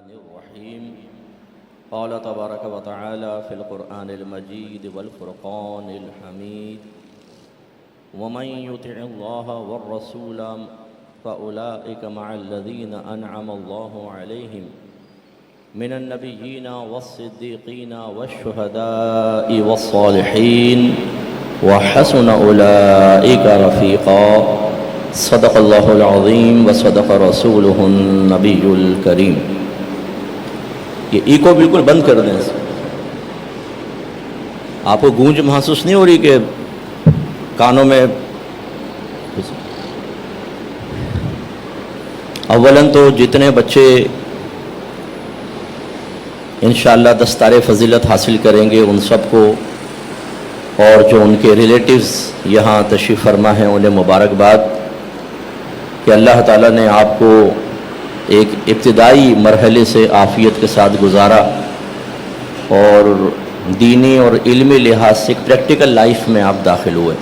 الرحيم قال تبارك وتعالى في القرآن المجيد والفرقان الحميد ومن يطع الله والرسول فأولئك مع الذين أنعم الله عليهم من النبيين والصديقين والشهداء والصالحين وحسن أولئك رفيقا صدق الله العظيم وصدق رسوله النبي الكريم۔ یہ ایکو بالکل بند کر دیں۔ آپ کو گونج محسوس نہیں ہو رہی کہ کانوں میں؟ اولاً تو جتنے بچے انشاءاللہ دستار فضیلت حاصل کریں گے ان سب کو، اور جو ان کے ریلیٹیوز یہاں تشریف فرما ہیں انہیں مبارکباد کہ اللہ تعالیٰ نے آپ کو ایک ابتدائی مرحلے سے عافیت کے ساتھ گزارا اور دینی اور علمی لحاظ سے ایک پریکٹیکل لائف میں آپ داخل ہوئے،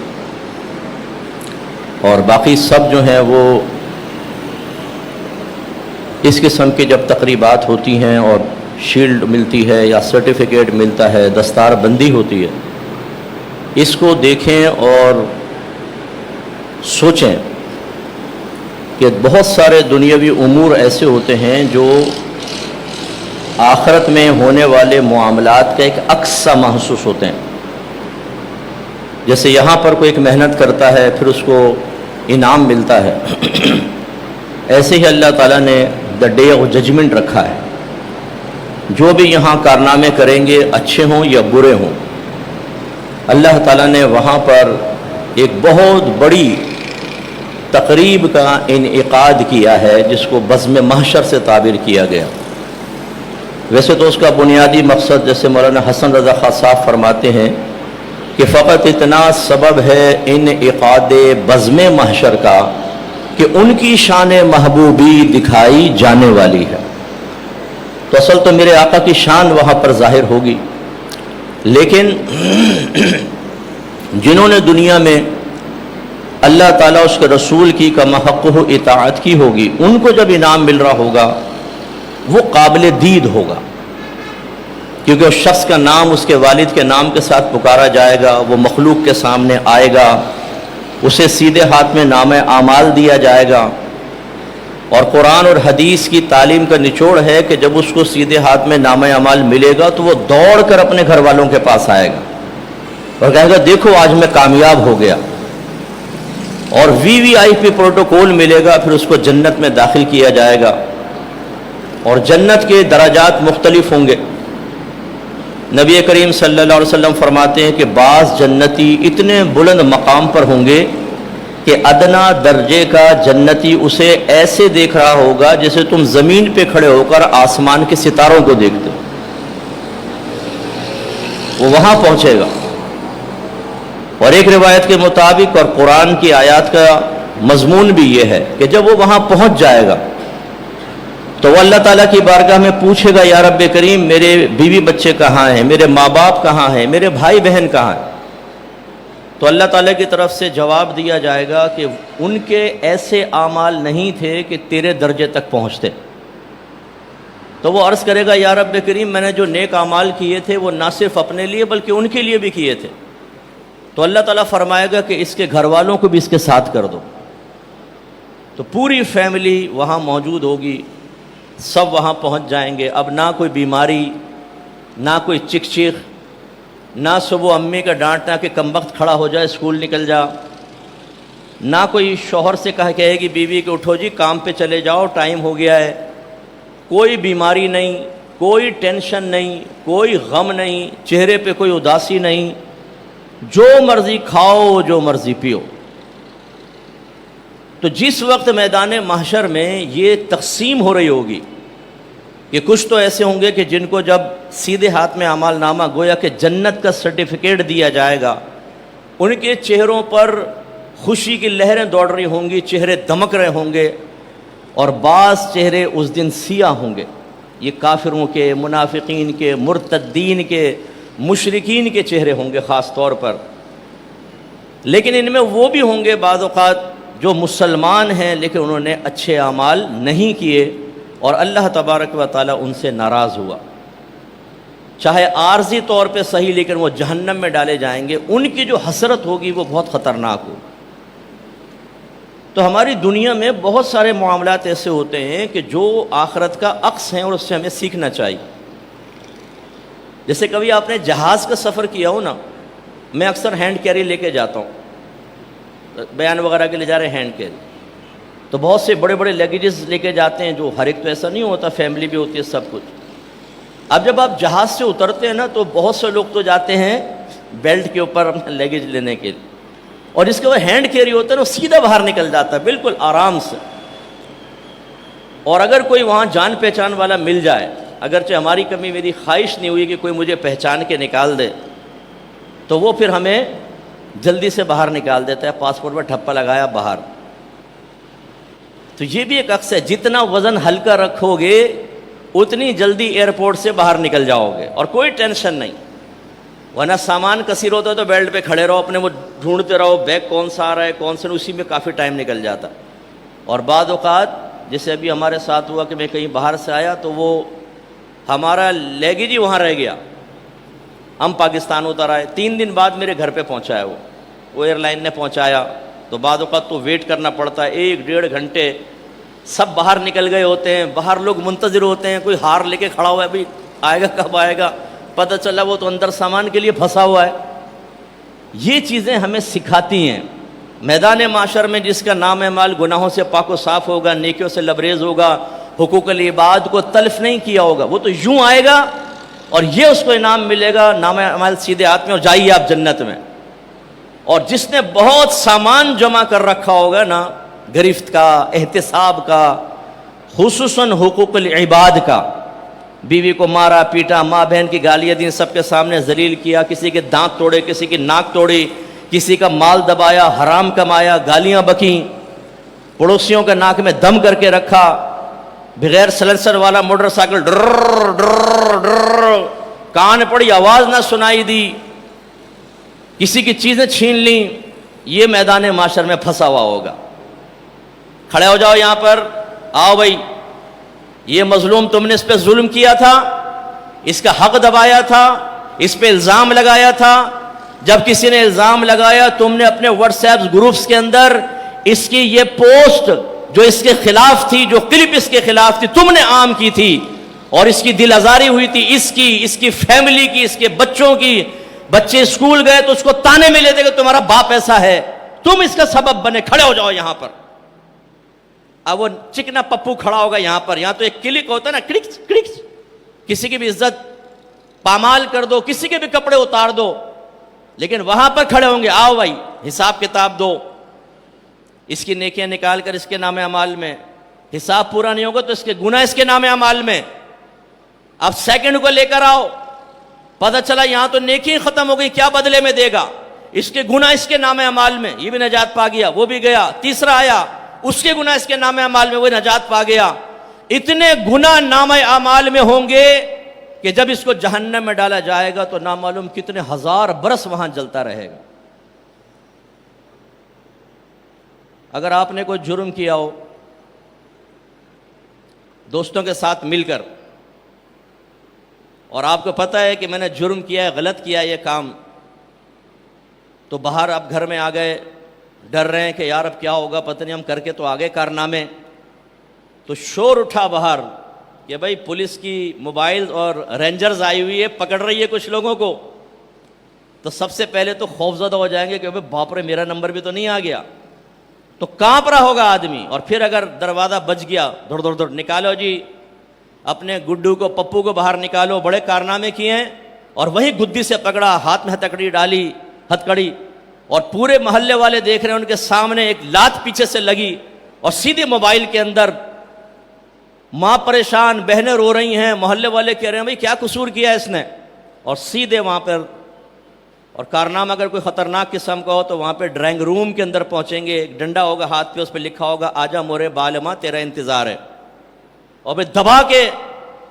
اور باقی سب جو ہیں وہ اس قسم کی جب تقریبات ہوتی ہیں اور شیلڈ ملتی ہے یا سرٹیفکیٹ ملتا ہے، دستار بندی ہوتی ہے، اس کو دیکھیں اور سوچیں کہ بہت سارے دنیاوی امور ایسے ہوتے ہیں جو آخرت میں ہونے والے معاملات کا ایک عکس سا محسوس ہوتے ہیں۔ جیسے یہاں پر کوئی ایک محنت کرتا ہے پھر اس کو انعام ملتا ہے، ایسے ہی اللہ تعالیٰ نے دا ڈے آف ججمنٹ رکھا ہے۔ جو بھی یہاں کارنامے کریں گے اچھے ہوں یا برے ہوں، اللہ تعالیٰ نے وہاں پر ایک بہت بڑی تقریب کا انعقاد کیا ہے جس کو بزم محشر سے تعبیر کیا گیا۔ ویسے تو اس کا بنیادی مقصد جیسے مولانا حسن رضا خان صاحب فرماتے ہیں کہ فقط اتنا سبب ہے انعقاد بزم محشر کا کہ ان کی شان محبوبی دکھائی جانے والی ہے، تو اصل تو میرے آقا کی شان وہاں پر ظاہر ہوگی، لیکن جنہوں نے دنیا میں اللہ تعالیٰ اس کے رسول کی کما حقہ اطاعت کی ہوگی، ان کو جب انعام مل رہا ہوگا وہ قابل دید ہوگا، کیونکہ اس شخص کا نام اس کے والد کے نام کے ساتھ پکارا جائے گا، وہ مخلوق کے سامنے آئے گا، اسے سیدھے ہاتھ میں نام اعمال دیا جائے گا، اور قرآن اور حدیث کی تعلیم کا نچوڑ ہے کہ جب اس کو سیدھے ہاتھ میں نام اعمال ملے گا تو وہ دوڑ کر اپنے گھر والوں کے پاس آئے گا اور کہے گا دیکھو آج میں کامیاب ہو گیا، اور VVIP پروٹوکول ملے گا، پھر اس کو جنت میں داخل کیا جائے گا، اور جنت کے درجات مختلف ہوں گے۔ نبی کریم صلی اللہ علیہ وسلم فرماتے ہیں کہ بعض جنتی اتنے بلند مقام پر ہوں گے کہ ادنا درجے کا جنتی اسے ایسے دیکھ رہا ہوگا جیسے تم زمین پہ کھڑے ہو کر آسمان کے ستاروں کو دیکھتے ہو، وہ وہاں پہنچے گا۔ اور ایک روایت کے مطابق اور قرآن کی آیات کا مضمون بھی یہ ہے کہ جب وہ وہاں پہنچ جائے گا تو وہ اللہ تعالیٰ کی بارگاہ میں پوچھے گا یا رب کریم میرے بیوی بچے کہاں ہیں، میرے ماں باپ کہاں ہیں، میرے بھائی بہن کہاں ہیں؟ تو اللہ تعالیٰ کی طرف سے جواب دیا جائے گا کہ ان کے ایسے اعمال نہیں تھے کہ تیرے درجے تک پہنچتے۔ تو وہ عرض کرے گا یا رب کریم میں نے جو نیک اعمال کیے تھے وہ نہ صرف اپنے لیے بلکہ ان کے لیے بھی کیے تھے۔ تو اللہ تعالیٰ فرمائے گا کہ اس کے گھر والوں کو بھی اس کے ساتھ کر دو۔ تو پوری فیملی وہاں موجود ہوگی، سب وہاں پہنچ جائیں گے۔ اب نہ کوئی بیماری، نہ کوئی چک چیخ، نہ صبح امی کا ڈانٹنا کہ کم وقت کھڑا ہو جائے اسکول نکل جا، نہ کوئی شوہر سے کہے گی بیوی کہ اٹھو جی کام پہ چلے جاؤ ٹائم ہو گیا ہے۔ کوئی بیماری نہیں، کوئی ٹینشن نہیں، کوئی غم نہیں، چہرے پہ کوئی اداسی نہیں، جو مرضی کھاؤ جو مرضی پیو۔ تو جس وقت میدان محشر میں یہ تقسیم ہو رہی ہوگی کہ کچھ تو ایسے ہوں گے کہ جن کو جب سیدھے ہاتھ میں اعمال نامہ گویا کہ جنت کا سرٹیفکیٹ دیا جائے گا، ان کے چہروں پر خوشی کی لہریں دوڑ رہی ہوں گی، چہرے دمک رہے ہوں گے، اور بعض چہرے اس دن سیاہ ہوں گے۔ یہ کافروں کے، منافقین کے، مرتدین کے، مشرکین کے چہرے ہوں گے خاص طور پر۔ لیکن ان میں وہ بھی ہوں گے بعض اوقات جو مسلمان ہیں لیکن انہوں نے اچھے اعمال نہیں کیے، اور اللہ تبارک و تعالیٰ ان سے ناراض ہوا، چاہے عارضی طور پہ صحیح لیکن وہ جہنم میں ڈالے جائیں گے، ان کی جو حسرت ہوگی وہ بہت خطرناک ہو۔ تو ہماری دنیا میں بہت سارے معاملات ایسے ہوتے ہیں کہ جو آخرت کا عکس ہیں اور اس سے ہمیں سیکھنا چاہیے۔ جیسے کبھی آپ نے جہاز کا سفر کیا ہو نا، میں اکثر ہینڈ کیری لے کے جاتا ہوں، بیان وغیرہ کے لے جا رہے ہیں ہینڈ کیری، تو بہت سے بڑے بڑے لیگیجز لے کے جاتے ہیں، جو ہر ایک تو ایسا نہیں ہوتا، فیملی بھی ہوتی ہے سب کچھ۔ اب جب آپ جہاز سے اترتے ہیں نا تو بہت سے لوگ تو جاتے ہیں بیلٹ کے اوپر اپنا لیگیج لینے کے لیے، اور جس کے وہ ہینڈ کیری ہوتا ہے نا وہ سیدھا باہر نکل جاتا ہے بالکل آرام سے۔ اور اگر کوئی وہاں جان پہچان والا مل جائے، اگرچہ ہماری کبھی میری خواہش نہیں ہوئی کہ کوئی مجھے پہچان کے نکال دے، تو وہ پھر ہمیں جلدی سے باہر نکال دیتا ہے، پاسپورٹ پر ٹھپا لگایا باہر۔ تو یہ بھی ایک عکس ہے، جتنا وزن ہلکا رکھو گے اتنی جلدی ایئرپورٹ سے باہر نکل جاؤ گے، اور کوئی ٹینشن نہیں۔ ورنہ سامان کثیر ہوتا ہے تو بیلٹ پہ کھڑے رہو، اپنے وہ ڈھونڈتے رہو بیگ کون سا آ رہا ہے کون سا، اسی میں کافی ٹائم نکل جاتا۔ اور بعض اوقات جیسے ابھی ہمارے ساتھ ہوا کہ میں کہیں باہر سے آیا تو وہ ہمارا لیگیج ہی وہاں رہ گیا، ہم پاکستان اتر آئے، 3 دن بعد میرے گھر پہ پہنچایا وہ ایئر لائن نے پہنچایا۔ تو بعض اوقات تو ویٹ کرنا پڑتا ہے 1-1.5 گھنٹے، سب باہر نکل گئے ہوتے ہیں، باہر لوگ منتظر ہوتے ہیں، کوئی ہار لے کے کھڑا ہوا ہے، بھائی آئے گا کب آئے گا، پتہ چلا وہ تو اندر سامان کے لیے پھنسا ہوا ہے۔ یہ چیزیں ہمیں سکھاتی ہیں میدان معاشر میں جس کا نام اعمال گناہوں سے پاک و صاف ہوگا، نیکیوں سے لبریز ہوگا، حقوق العباد کو تلف نہیں کیا ہوگا، وہ تو یوں آئے گا اور یہ اس کو انعام ملے گا، نام اعمال سیدھے ہاتھ میں اور جائیے آپ جنت میں۔ اور جس نے بہت سامان جمع کر رکھا ہوگا نا، گرفت کا، احتساب کا، خصوصاً حقوق العباد کا، بیوی کو مارا پیٹا، ماں بہن کی گالیاں دیں، سب کے سامنے ذلیل کیا، کسی کے دانت توڑے، کسی کی ناک توڑی، کسی کا مال دبایا، حرام کمایا، گالیاں بکیں، پڑوسیوں کے ناک میں دم کر کے رکھا، بغیر سلنسر والا موٹر سائیکل ڈر ڈر ڈر، کان پڑی آواز نہ سنائی دی، کسی کی چیزیں چھین لیں، یہ میدان معاشر میں پھنسا ہوا ہوگا۔ کھڑے ہو جاؤ یہاں پر، آؤ بھائی، یہ مظلوم تم نے اس پہ ظلم کیا تھا، اس کا حق دبایا تھا، اس پہ الزام لگایا تھا۔ جب کسی نے الزام لگایا تم نے اپنے واٹس ایپ گروپس کے اندر اس کی یہ پوسٹ جو اس کے خلاف تھی، جو کلپ اس کے خلاف تھی، تم نے عام کی تھی، اور اس کی دل آزاری ہوئی تھی، اس کی فیملی کی، اس کے بچوں کی۔ بچے اسکول گئے تو اس کو تانے ملے تھے کہ تمہارا باپ ایسا ہے، تم اس کا سبب بنے، کھڑے ہو جاؤ یہاں پر۔ اب وہ چکنا پپو کھڑا ہوگا یہاں پر، یہاں تو ایک کلک ہوتا ہے نا، کلکس کلکس، کسی کی بھی عزت پامال کر دو، کسی کے بھی کپڑے اتار دو، لیکن وہاں پر کھڑے ہوں گے، آؤ بھائی حساب کتاب دو، اس کی نیکیاں نکال کر اس کے نام اعمال میں، حساب پورا نہیں ہوگا تو اس کے گناہ اس کے نام اعمال میں۔ اب سیکنڈ کو لے کر آؤ، پتہ چلا یہاں تو نیکی ختم ہو گئی، کیا بدلے میں دے گا؟ اس کے گناہ اس کے نام اعمال میں، یہ بھی نجات پا گیا، وہ بھی گیا۔ تیسرا آیا، اس کے گناہ اس کے نام اعمال میں، وہ نجات پا گیا۔ اتنے گناہ نام اعمال میں ہوں گے کہ جب اس کو جہنم میں ڈالا جائے گا تو نامعلوم کتنے 1000 برس وہاں جلتا رہے گا۔ اگر آپ نے کوئی جرم کیا ہو دوستوں کے ساتھ مل کر، اور آپ کو پتہ ہے کہ میں نے جرم کیا ہے، غلط کیا ہے یہ کام، تو باہر آپ گھر میں آ گئے، ڈر رہے ہیں کہ یار اب کیا ہوگا، پتہ نہیں ہم کر کے تو آگے کارنامے، تو شور اٹھا باہر کہ بھائی پولیس کی موبائل اور رینجرز آئی ہوئی ہے، پکڑ رہی ہے کچھ لوگوں کو، تو سب سے پہلے تو خوفزدہ ہو جائیں گے کہ بھائی باپ رے میرا نمبر بھی تو نہیں آ گیا، تو کانپ رہا ہوگا آدمی۔ اور پھر اگر دروازہ بچ گیا، دھڑ دھڑ دھڑ نکالو جی اپنے گڈو کو، پپو کو باہر نکالو، بڑے کارنامے کیے ہیں، اور وہی گدی سے پکڑا، ہاتھ میں ہتکڑی ڈالی، ہتکڑی، اور پورے محلے والے دیکھ رہے ہیں، ان کے سامنے ایک لات پیچھے سے لگی، اور سیدھے موبائل کے اندر ماں پریشان، بہنیں رو رہی ہیں، محلے والے کہہ رہے ہیں بھائی کیا قصور کیا اس نے، اور سیدھے وہاں پر، اور کارنامہ اگر کوئی خطرناک قسم کا ہو تو وہاں پہ ڈرائنگ روم کے اندر پہنچیں گے، ایک ڈنڈا ہوگا ہاتھ پہ، اس پہ لکھا ہوگا آجا مورے بالما تیرا انتظار ہے، اور پھر دبا کے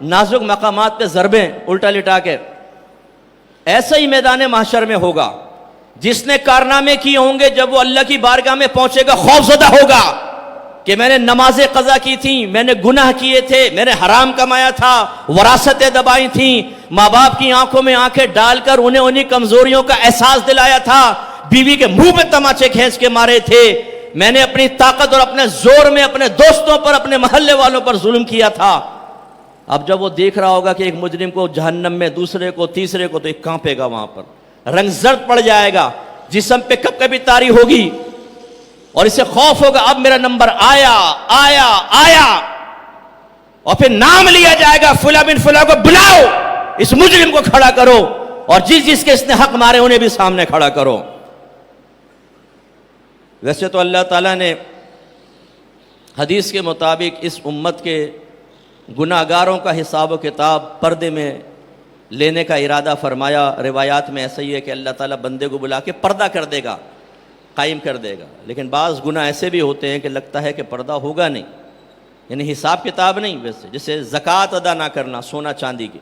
نازک مقامات پہ ضربیں الٹا لٹا کے۔ ایسا ہی میدان محشر میں ہوگا، جس نے کارنامے کیے ہوں گے جب وہ اللہ کی بارگاہ میں پہنچے گا خوف زدہ ہوگا، کہ میں نے نمازیں قضا کی تھیں، میں نے گناہ کیے تھے، میں نے حرام کمایا تھا، وراثتیں دبائی تھیں، ماں باپ کی آنکھوں میں آنکھیں ڈال کر انہیں انہی کمزوریوں کا احساس دلایا تھا، بیوی کے منہ پہ تماچے کھینچ کے مارے تھے، میں نے اپنی طاقت اور اپنے زور میں اپنے دوستوں پر، اپنے محلے والوں پر ظلم کیا تھا۔ اب جب وہ دیکھ رہا ہوگا کہ ایک مجرم کو جہنم میں، دوسرے کو، تیسرے کو، تو ایک کانپے گا، وہاں پر رنگ زرد پڑ جائے گا، جسم پہ کب کبھی تاری ہوگی، اور اسے خوف ہوگا اب میرا نمبر آیا آیا آیا، اور پھر نام لیا جائے گا، فلاں بن فلاں کو بلاؤ، اس مجرم کو کھڑا کرو، اور جس کے اس نے حق مارے انہیں بھی سامنے کھڑا کرو۔ ویسے تو اللہ تعالیٰ نے حدیث کے مطابق اس امت کے گناہ گاروں کا حساب و کتاب پردے میں لینے کا ارادہ فرمایا۔ روایات میں ایسا ہی ہے کہ اللہ تعالیٰ بندے کو بلا کے پردہ کر دے گا، قائم کر دے گا، لیکن بعض گناہ ایسے بھی ہوتے ہیں کہ لگتا ہے کہ پردہ ہوگا نہیں، یعنی حساب کتاب نہیں، ویسے جیسے زکوٰۃ ادا نہ کرنا سونا چاندی کی،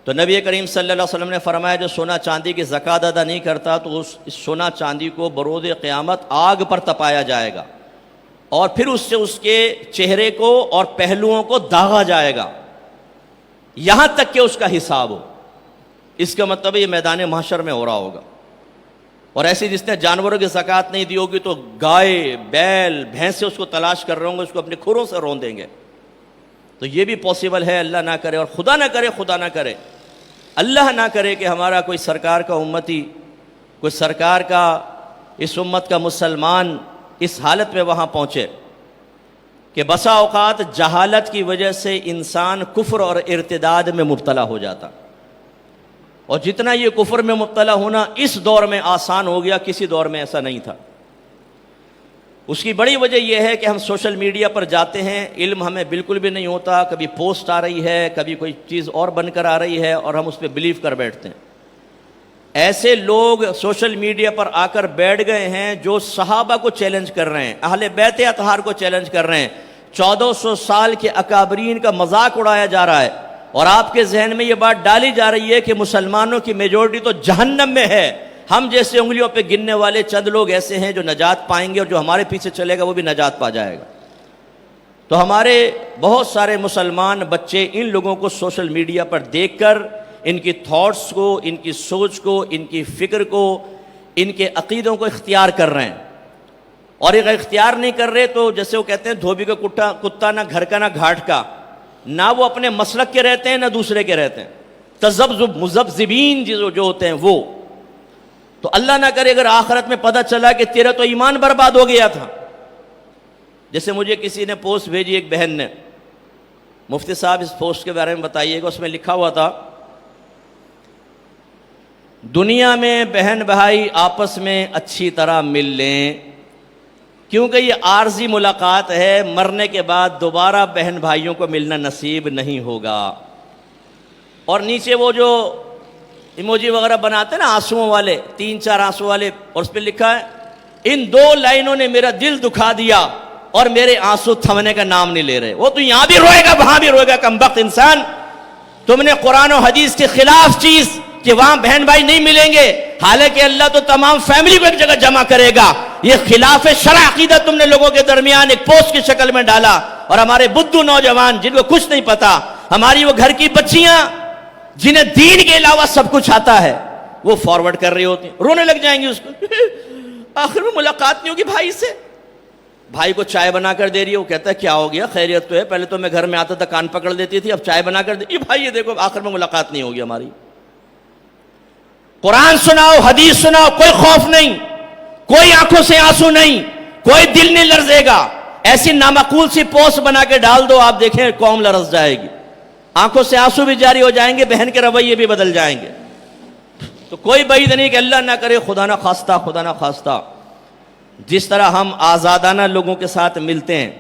تو نبی کریم صلی اللہ علیہ وسلم نے فرمایا جو سونا چاندی کی زکوٰۃ ادا نہیں کرتا تو اس سونا چاندی کو بروز قیامت آگ پر تپایا جائے گا، اور پھر اس سے اس کے چہرے کو اور پہلوؤں کو داغا جائے گا، یہاں تک کہ اس کا حساب ہو۔ اس کا مطلب یہ میدان محشر میں ہو رہا ہوگا۔ اور ایسے جس نے جانوروں کی زکوٰۃ نہیں دی ہوگی تو گائے، بیل، بھینسیں اس کو تلاش کر رہے ہوں گے، اس کو اپنے کھروں سے رون دیں گے۔ تو یہ بھی پاسبل ہے، اللہ نہ کرے، اور خدا نہ کرے، خدا نہ کرے، اللہ نہ کرے کہ ہمارا کوئی سرکار کا امتی، کوئی سرکار کا، اس امت کا مسلمان اس حالت میں وہاں پہنچے کہ بسا اوقات جہالت کی وجہ سے انسان کفر اور ارتداد میں مبتلا ہو جاتا، اور جتنا یہ کفر میں مبتلا ہونا اس دور میں آسان ہو گیا، کسی دور میں ایسا نہیں تھا۔ اس کی بڑی وجہ یہ ہے کہ ہم سوشل میڈیا پر جاتے ہیں، علم ہمیں بالکل بھی نہیں ہوتا، کبھی پوسٹ آ رہی ہے، کبھی کوئی چیز اور بن کر آ رہی ہے، اور ہم اس پہ بلیو کر بیٹھتے ہیں۔ ایسے لوگ سوشل میڈیا پر آ کر بیٹھ گئے ہیں جو صحابہ کو چیلنج کر رہے ہیں، اہل بیت اطہار کو چیلنج کر رہے ہیں، 1400 سال کے اکابرین کا مذاق اڑایا جا رہا ہے، اور آپ کے ذہن میں یہ بات ڈالی جا رہی ہے کہ مسلمانوں کی میجورٹی تو جہنم میں ہے، ہم جیسے انگلیوں پہ گننے والے چند لوگ ایسے ہیں جو نجات پائیں گے، اور جو ہمارے پیچھے چلے گا وہ بھی نجات پا جائے گا۔ تو ہمارے بہت سارے مسلمان بچے ان لوگوں کو سوشل میڈیا پر دیکھ کر ان کی تھاٹس کو، ان کی سوچ کو، ان کی فکر کو، ان کے عقیدوں کو اختیار کر رہے ہیں، اور اگر اختیار نہیں کر رہے تو جیسے وہ کہتے ہیں دھوبی کا کتا نہ گھر کا نہ گھاٹ کا، نہ وہ اپنے مسلک کے رہتے ہیں نہ دوسرے کے رہتے ہیں، تذبذب مذبذبین جو ہوتے ہیں وہ۔ تو اللہ نہ کرے اگر آخرت میں پتہ چلا کہ تیرا تو ایمان برباد ہو گیا تھا، جیسے مجھے کسی نے پوسٹ بھیجی، ایک بہن نے، مفتی صاحب اس پوسٹ کے بارے میں بتائیے گا، اس میں لکھا ہوا تھا دنیا میں بہن بھائی آپس میں اچھی طرح مل لیں، کیونکہ یہ عارضی ملاقات ہے، مرنے کے بعد دوبارہ بہن بھائیوں کو ملنا نصیب نہیں ہوگا۔ اور نیچے وہ جو ایموجی وغیرہ بناتے ہیں نا آنسوؤں والے، 3-4 آنسو والے، اور اس پہ لکھا ہے ان 2 لائنوں نے میرا دل دکھا دیا اور میرے آنسو تھمنے کا نام نہیں لے رہے۔ وہ تو یہاں بھی روئے گا وہاں بھی روئے گا، کمبخت انسان، تم نے قرآن و حدیث کے خلاف چیز کہ وہاں بہن بھائی نہیں ملیں گے، حالانکہ اللہ تو تمام فیملی کو ایک جگہ جمع کرے گا، یہ خلاف شرع عقیدہ تم نے لوگوں کے درمیان ایک پوسٹ کی شکل میں ڈالا۔ اور ہمارے بدھو نوجوان جن کو کچھ نہیں پتا، ہماری وہ گھر کی بچیاں جنہیں دین کے علاوہ سب کچھ آتا ہے، وہ فارورڈ کر رہی ہوتی ہیں، رونے لگ جائیں گی اس کو آخر میں ملاقات نہیں ہوگی بھائی سے، بھائی کو چائے بنا کر دے رہی ہے، وہ کہتا ہے کیا ہو گیا، خیریت تو ہے، پہلے تو میں گھر میں آتا تھا کان پکڑ دیتی تھی، اب چائے بنا کر یہ بھائی یہ دیکھو آخر میں ملاقات نہیں ہوگی ہماری۔ قرآن سناؤ، حدیث سناؤ، کوئی خوف نہیں، کوئی آنکھوں سے آنسو نہیں، کوئی دل نہیں لرزے گا، ایسی نامعقول سی پوسٹ بنا کے ڈال دو، آپ دیکھیں قوم لرز جائے گی، آنکھوں سے آنسو بھی جاری ہو جائیں گے، بہن کے رویے بھی بدل جائیں گے۔ تو کوئی بعید نہیں کہ اللہ نہ کرے، خدا نہ خواستہ جس طرح ہم آزادانہ لوگوں کے ساتھ ملتے ہیں،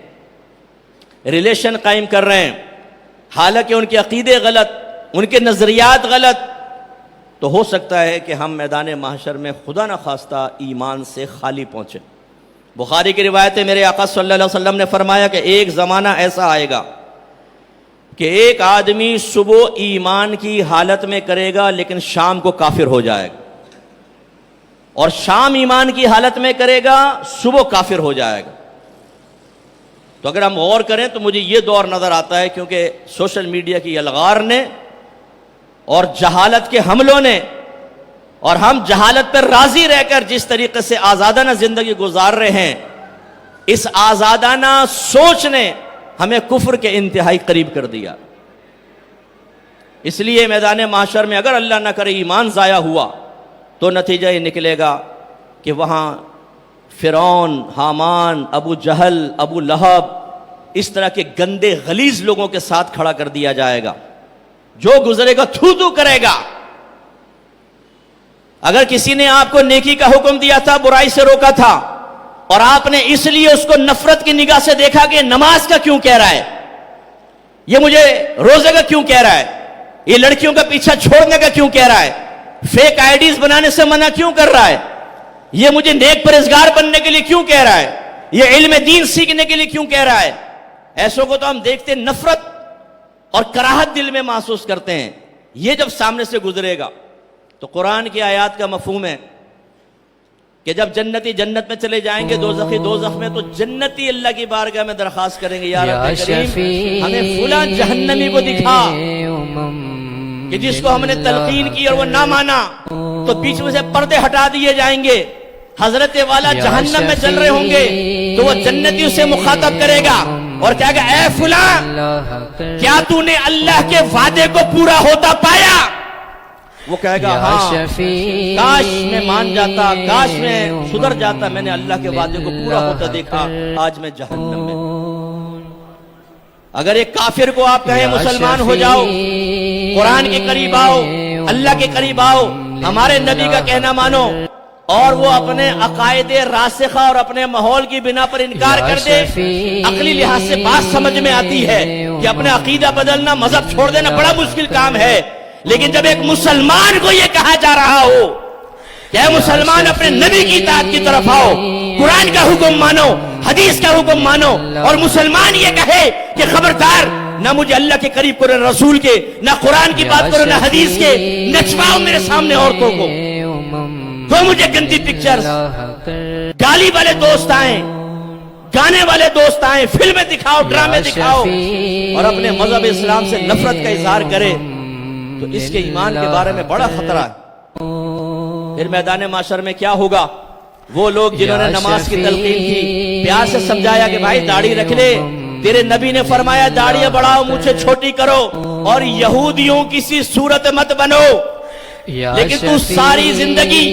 ریلیشن قائم کر رہے ہیں، حالانکہ ان کے عقیدے غلط، ان کے نظریات غلط، تو ہو سکتا ہے کہ ہم میدان محشر میں خدا نہ خواستہ ایمان سے خالی پہنچے۔ بخاری کی روایت ہے، میرے آقا صلی اللہ علیہ وسلم نے فرمایا کہ ایک زمانہ ایسا آئے گا کہ ایک آدمی صبح ایمان کی حالت میں کرے گا لیکن شام کو کافر ہو جائے گا، اور شام ایمان کی حالت میں کرے گا، صبح کافر ہو جائے گا۔ تو اگر ہم غور کریں تو مجھے یہ دور نظر آتا ہے، کیونکہ سوشل میڈیا کی الغار نے اور جہالت کے حملوں نے، اور ہم جہالت پر راضی رہ کر جس طریقے سے آزادانہ زندگی گزار رہے ہیں، اس آزادانہ سوچ نے ہمیں کفر کے انتہائی قریب کر دیا۔ اس لیے میدان محشر میں اگر اللہ نہ کرے ایمان ضائع ہوا تو نتیجہ یہ نکلے گا کہ وہاں فرعون، حامان، ابو جہل، ابو لہب، اس طرح کے گندے غلیظ لوگوں کے ساتھ کھڑا کر دیا جائے گا۔ جو گزرے گا تھو تھو کرے گا۔ اگر کسی نے آپ کو نیکی کا حکم دیا تھا، برائی سے روکا تھا، اور آپ نے اس لیے اس کو نفرت کی نگاہ سے دیکھا کہ نماز کا کیوں کہہ رہا ہے، یہ مجھے روزے کا کیوں کہہ رہا ہے، یہ لڑکیوں کا پیچھا چھوڑنے کا کیوں کہہ رہا ہے، فیک آئیڈیز بنانے سے منع کیوں کر رہا ہے، یہ مجھے نیک پرہیزگار بننے کے لیے کیوں کہہ رہا ہے، یہ علم دین سیکھنے کے لیے کیوں کہہ رہا ہے، ایسوں کو تو ہم دیکھتے نفرت اور کراہت دل میں محسوس کرتے ہیں۔ یہ جب سامنے سے گزرے گا تو قرآن کی آیات کا مفہوم ہے کہ جب جنتی جنت میں چلے جائیں گے، دوزخی دوزخ میں، تو جنتی اللہ کی بارگاہ میں درخواست کریں گے، یا رب کریم ہمیں فلاں جہنمی کو دکھا کہ جس کو ہم نے تلقین کی اور وہ نہ مانا، تو بیچ میں سے پردے ہٹا دیے جائیں گے، حضرت والا جہنم میں چل رہے ہوں گے تو وہ جنتی اسے مخاطب کرے گا اور کہے گا، اے فلاں کیا تو نے اللہ کے وعدے کو پورا ہوتا پایا؟ وہ کہے گا، ہاں، کاش میں مان جاتا، کاش میں سدھر جاتا، میں نے اللہ کے وعدے کو پورا ہوتا دیکھا، آج میں جہنم میں۔ اگر ایک کافر کو آپ کہیں مسلمان ہو جاؤ، قرآن کے قریب آؤ، اللہ کے قریب آؤ، ہمارے نبی کا کہنا مانو، اور وہ اپنے عقائد راسخہ اور اپنے ماحول کی بنا پر انکار کر دے، عقلی لحاظ سے بات سمجھ میں آتی ہے کہ اپنے عقیدہ بدلنا، مذہب چھوڑ دینا بڑا مشکل کام ہے، لیکن جب ایک مسلمان کو یہ کہا جا رہا ہو کہ اے مسلمان اپنے نبی کی اطاعت کی طرف آؤ، قرآن کا حکم مانو، حدیث کا حکم مانو، اور مسلمان یہ کہے کہ خبردار، نہ مجھے اللہ کے قریب کرو، نہ رسول کے، نہ قرآن کی بات کرو، نہ حدیث کے، نچواؤ میرے سامنے عورتوں کو، تو مجھے گندی پکچرز، گالی والے دوست آئیں، گانے والے دوست آئیں، فلمیں دکھاؤ، ڈرامے دکھاؤ، اور اپنے مذہب اسلام سے نفرت کا اظہار کرے، تو اس کے ایمان کے بارے میں بڑا خطرہ ہے۔ پھر میدان معاشر میں کیا ہوگا؟ وہ لوگ جنہوں نے نماز کی تلقین کی، پیار سے سمجھایا کہ بھائی داڑھی رکھ لے، تیرے نبی نے فرمایا داڑیاں بڑھاؤ، مجھے چھوٹی کرو، اور یہودیوں کسی صورت مت بنو، لیکن تو ساری زندگی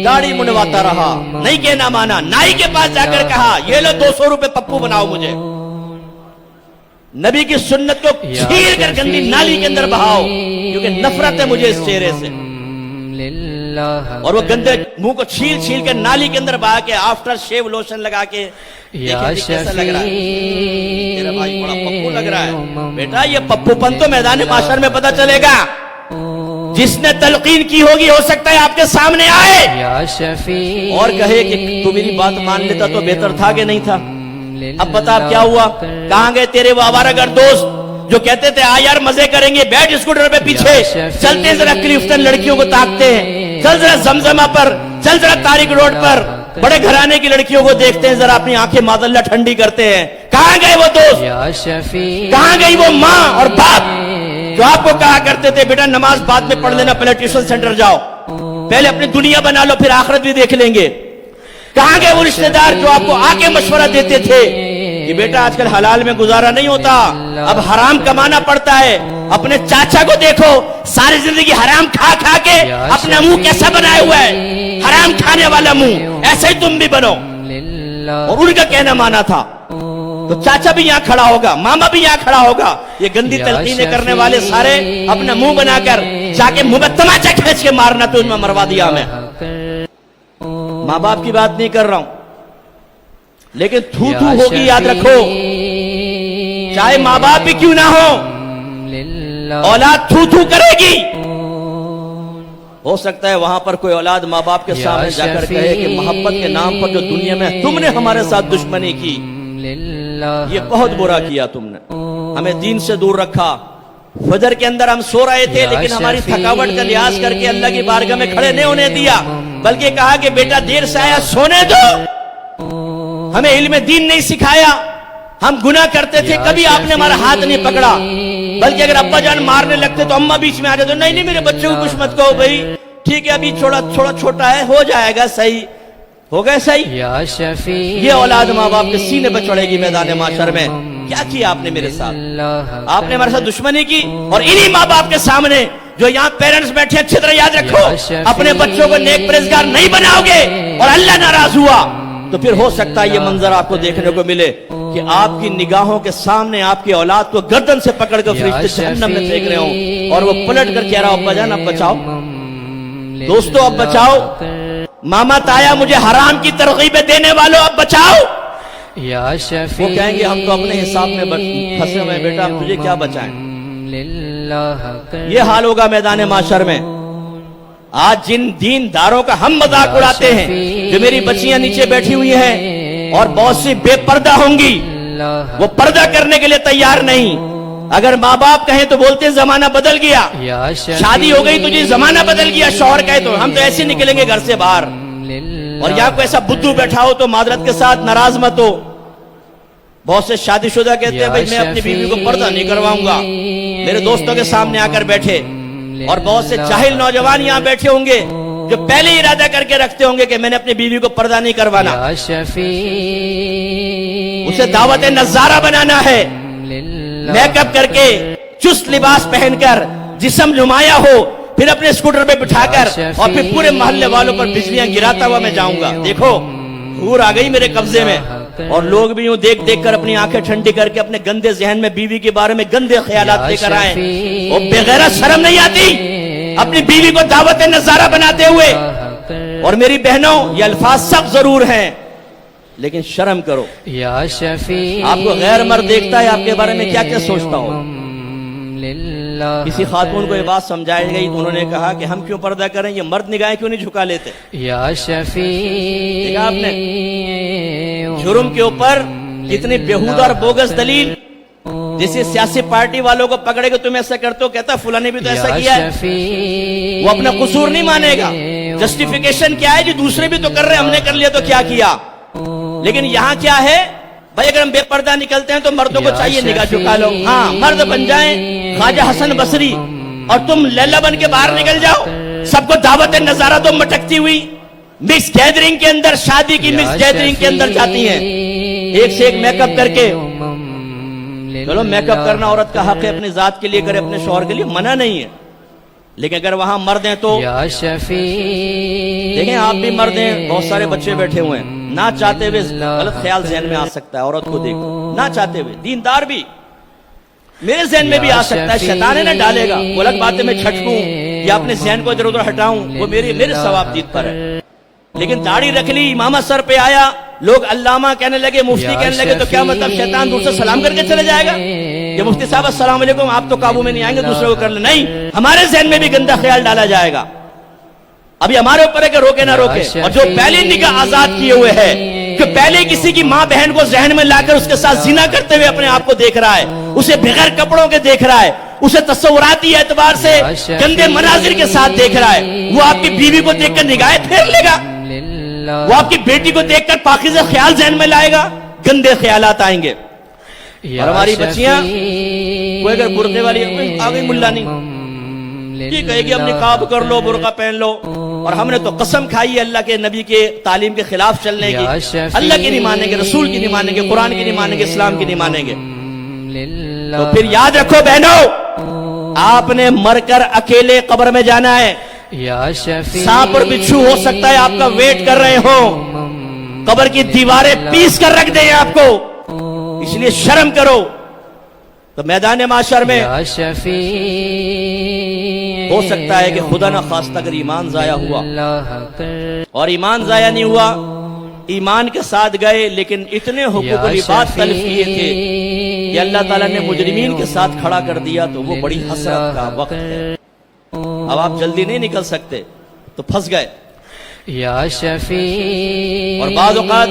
داڑھی منڈواتا رہا، نہیں کہنا مانا، نائی کے پاس جا کر کہا یہ لو 200 روپے پپو بناؤ مجھے، نبی کی سنت کو چھیل کر گندی نالی کے اندر بہاؤ، کیونکہ نفرت ہے مجھے اس چہرے سے، اور وہ گندے منہ کو چھیل چھیل کر نالی کے اندر بہا کے آفٹر شیو لوشن لگا کے دیکھیں کیسا لگ رہا ہے، تیرا بھائی بڑا پپو لگ رہا ہے، بیٹا یہ پپو پن تو میدان معاشر میں پتہ چلے گا، جس نے تلقین کی ہوگی ہو سکتا ہے آپ کے سامنے آئے اور کہے کہ تو میری بات مان لیتا تو بہتر تھا کہ نہیں تھا۔ اب بتا کیا ہوا؟ کہاں گئے تیرے وہ آوارہ دوست جو کہتے تھے آ یار مزے کریں گے، بیٹھ اسکوٹر پہ پیچھے، چلتے ہیں ذرا کلیفٹن لڑکیوں کو تاکتے ہیں، چل ذرا زمزمہ پر، چل ذرا طارق روڈ پر، بڑے گھرانے کی لڑکیوں کو دیکھتے ہیں، ذرا اپنی آنکھیں معذاللہ ٹھنڈی کرتے ہیں۔ کہاں گئے وہ دوست؟ کہاں گئی وہ ماں اور باپ جو آپ کو کہا کرتے تھے بیٹا نماز بعد میں پڑھ لینا، پہلے ٹیوشن سینٹر جاؤ، پہلے اپنی دنیا بنا لو پھر آخرت بھی دیکھ لیں گے؟ کہاں گئے وہ رشتہ دار جو آپ کو آ کے مشورہ دیتے تھے کہ بیٹا آج کل حلال میں گزارا نہیں ہوتا، اب حرام کمانا پڑتا ہے؟ اپنے چاچا کو دیکھو، ساری زندگی حرام کھا کھا کے اپنا منہ کیسا بنایا ہوا ہے، حرام کھانے والا منہ، ایسے ہی تم بھی بنو، اور ان کا کہنا مانا تھا۔ تو چاچا بھی یہاں کھڑا ہوگا، ماما بھی یہاں کھڑا ہوگا، یہ گندی تلقینیں کرنے والے سارے اپنا منہ بنا کر جا کے منہ میں تماچا کھینچ کے مارنا، تو ان میں مروا دیا میں۔ ماں باپ کی بات نہیں کر رہا ہوں، لیکن تھو تھو ہوگی، یاد رکھو، چاہے ماں باپ بھی کیوں نہ ہو، اولاد تھو تھو کرے گی۔ ہو سکتا ہے وہاں پر کوئی اولاد ماں باپ کے سامنے جا کر کہے کہ محبت کے نام پر جو دنیا میں تم نے ہمارے ساتھ دشمنی کی، یہ بہت برا کیا تم نے، ہمیں دین سے دور رکھا، فجر کے اندر ہم سو رہے تھے لیکن ہماری تھکاوٹ کا لحاظ کر کے اللہ کی بارگاہ میں کھڑے نہیں ہونے دیا، بلکہ کہا کہ بیٹا دیر سے آیا سونے دو، ہمیں علم دین نہیں سکھایا، ہم گناہ کرتے تھے, کبھی آپ نے ہمارا ہاتھ نہیں پکڑا, بلکہ اگر ابا جان مارنے لگتے تو اماں بیچ میں آ جاتے, نہیں میرے بچے کو کچھ مت کہو بھائی, ٹھیک ہے ابھی چھوڑا چھوٹا ہے, ہو جائے گا صحیح, ہو گئے صحیح. یہ اولاد ماں باپ کے سینے پہ چڑھے گی میدان محشر میں. کیا کیا آپ نے میرے ساتھ؟ آپ نے ہمارے ساتھ دشمنی کی. اور انہی ماں باپ کے سامنے جو یہاں پیرنٹس بیٹھے, اچھی طرح یاد رکھو, اپنے بچوں کو نیک پرہیزگار نہیں بناؤ گے اور اللہ ناراض ہوا تو پھر ہو سکتا ہے یہ منظر آپ کو دیکھنے کو ملے کہ آپ کی نگاہوں کے سامنے آپ کی اولاد کو گردن سے پکڑ کر فرشتے جہنم میں پھینک رہے ہوں, اور وہ پلٹ کر کہہ رہا, ابا جان اب بچاؤ, دوستو اب بچاؤ, ماما تایا مجھے حرام کی ترغیبیں دینے والوں اب بچاؤ. وہ کہیں گے ہم تو اپنے حساب میں پھنسے ہوئے, بیٹا ہم تجھے کیا بچائیں. یہ حال ہوگا میدان محشر میں. آج جن دین داروں کا ہم مذاق اڑاتے ہیں, جو میری بچیاں نیچے بیٹھی ہوئی ہیں اور بہت سی بے پردہ ہوں گی, وہ پردہ کرنے کے لیے تیار نہیں. اگر ماں باپ کہیں تو بولتے زمانہ بدل گیا, شادی ہو گئی تو جی زمانہ بدل گیا, شوہر کہے تو ہم تو ایسے نکلیں گے گھر سے باہر. اور یہاں کوئی ایسا بدھو بیٹھا ہو تو معذرت کے ساتھ ناراض مت ہو. بہت سے شادی شدہ کہتے ہیں بھائی میں اپنی بیوی کو پردہ نہیں کرواؤں گا, میرے دوستوں کے سامنے آ کر بیٹھے. اور بہت سے جاہل نوجوان یہاں بیٹھے ہوں گے جو پہلے ہی ارادہ کر کے رکھتے ہوں گے کہ میں نے اپنی بیوی کو پردہ نہیں کروانا, اسے دعوت نظارہ بنانا ہے, میک اپ کر کے چست لباس پہن کر جسم نمایاں ہو, پھر اپنے اسکوٹر پہ بٹھا کر اور پھر پورے محلے والوں پر بجلیاں گراتا ہوا میں جاؤں گا. دیکھو حور آ گئی میرے قبضے میں, اور لوگ بھی یوں دیکھ دیکھ کر اپنی آنکھیں ٹھنڈی کر کے اپنے گندے ذہن میں بیوی کے بارے میں گندے خیالات لے کر آئیں. وہ بغیرت شرم نہیں آتی اپنی بیوی کو دعوت نظارہ بناتے ہوئے. اور میری بہنوں یہ الفاظ سخت ضرور ہیں لیکن شرم کرو. آپ کو غیر مرد دیکھتا ہے آپ کے بارے میں کیا کیا سوچتا ہو. کسی خاتون کو یہ بات سمجھائی گئی تو انہوں نے کہا کہ ہم کیوں پردہ کریں, یہ مرد نگاہیں کیوں نہیں جھکا لیتے. دیکھا آپ نے جرم کے اوپر کتنی بیہودہ اور بوگس دلیل. جیسے سیاسی پارٹی والوں کو پکڑے گا تم ایسا کرتے ہو, کہتا فلاں نے بھی تو ایسا کیا ہے, وہ اپنا قصور نہیں مانے گا. جسٹیفیکیشن کیا ہے جی دوسرے بھی تو کر رہے, ہم نے کر لیا تو کیا کیا. لیکن یہاں کیا ہے بھائی, اگر ہم بے پردہ نکلتے ہیں تو مردوں کو چاہیے نگاہ جھکا لو. ہاں مرد بن جائیں خواجہ حسن بصری اور تم لیلا بن کے باہر نکل جاؤ, سب کو دعوت نظارہ تو مٹکتی ہوئی مکس گیدرنگ کے اندر, شادی کی مکس گیدرنگ کے اندر جاتی ہیں ایک سے ایک میک اپ کر کے. چلو میک اپ کرنا عورت کا حق ہے, اپنی ذات کے لیے کرے, اپنے شوہر کے لیے منع نہیں ہے. لیکن اگر وہاں مرد ہیں تو دیکھیں آپ بھی مرد ہیں, بہت سارے بچے بیٹھے ہوئے ہیں, نہ چاہتے ہوئے غلط خیال ذہن میں آ سکتا ہے. عورت کو دیکھو نہ چاہتے ہوئے, دیندار بھی میرے ذہن میں بھی آ سکتا ہے, شیطان نہ ڈالے گا. وہ الگ بات ہے میں چھٹکوں یا اپنے ذہن کو ادھر ادھر ہٹاؤں, وہ میرے ثواب دید پر ہے. لیکن داڑھی رکھ لی, امامہ سر پہ آیا, لوگ علامہ کہنے لگے, مفتی کہنے لگے, تو کیا مطلب شیطان دور سے سلام کر کے چلے جائے گا کہ مفتی صاحب السلام علیکم, آپ تو قابو میں نہیں آئیں گے, دوسرے کو کر لیں. نہیں, ہمارے ذہن میں بھی گندا خیال ڈالا جائے گا. ابھی ہمارے اوپر ہے کہ روکے نہ روکے. اور جو پہلے نکاح آزاد کیے ہوئے ہے کہ پہلے کسی کی ماں بہن کو ذہن میں لا کر اس کے ساتھ زنا کرتے ہوئے اپنے آپ کو دیکھ رہا ہے, اسے بغیر کپڑوں کے دیکھ رہا ہے, اسے تصوراتی اعتبار سے گندے مناظر کے ساتھ دیکھ رہا ہے, وہ آپ کی بیوی کو دیکھ کر نگاہیں پھیر لے گا, وہ آپ کی بیٹی کو دیکھ کر پاکیزہ خیال ذہن میں لائے گا, گندے خیالات آئیں گے. اور ہماری بچیاں کوئی اگر برقعے والی آ گئی ملا نہیں, یہ کہے گی ہم نقاب کر لو, برقع پہن لو, اور ہم نے تو قسم کھائی ہے اللہ کے نبی کے تعلیم کے خلاف چلنے کی. اللہ کی نہیں مانیں گے, رسول کی نہیں مانیں گے, قرآن کی نہیں مانیں گے, اسلام کی نہیں مانیں گے. تو پھر یاد رکھو بہنوں, آپ نے مر کر اکیلے قبر میں جانا ہے. سانپ اور بچھو ہو سکتا ہے آپ کا ویٹ کر رہے ہوں, قبر کی دیواریں پیس کر رکھ دیں آپ کو, اس لیے شرم کرو. تو میدان معاشر میں ہو سکتا ہے کہ خدا نہ خواستہ اگر ایمان ضائع ہوا, اور ایمان ضائع نہیں ہوا, ایمان کے ساتھ گئے لیکن اتنے حقوق العباد تلف کیے تھے کہ اللہ تعالیٰ نے مجرمین کے ساتھ کھڑا کر دیا, تو وہ بڑی حسرت کا وقت ہے. اب آپ جلدی نہیں نکل سکتے تو پھنس گئے. اور بعض اوقات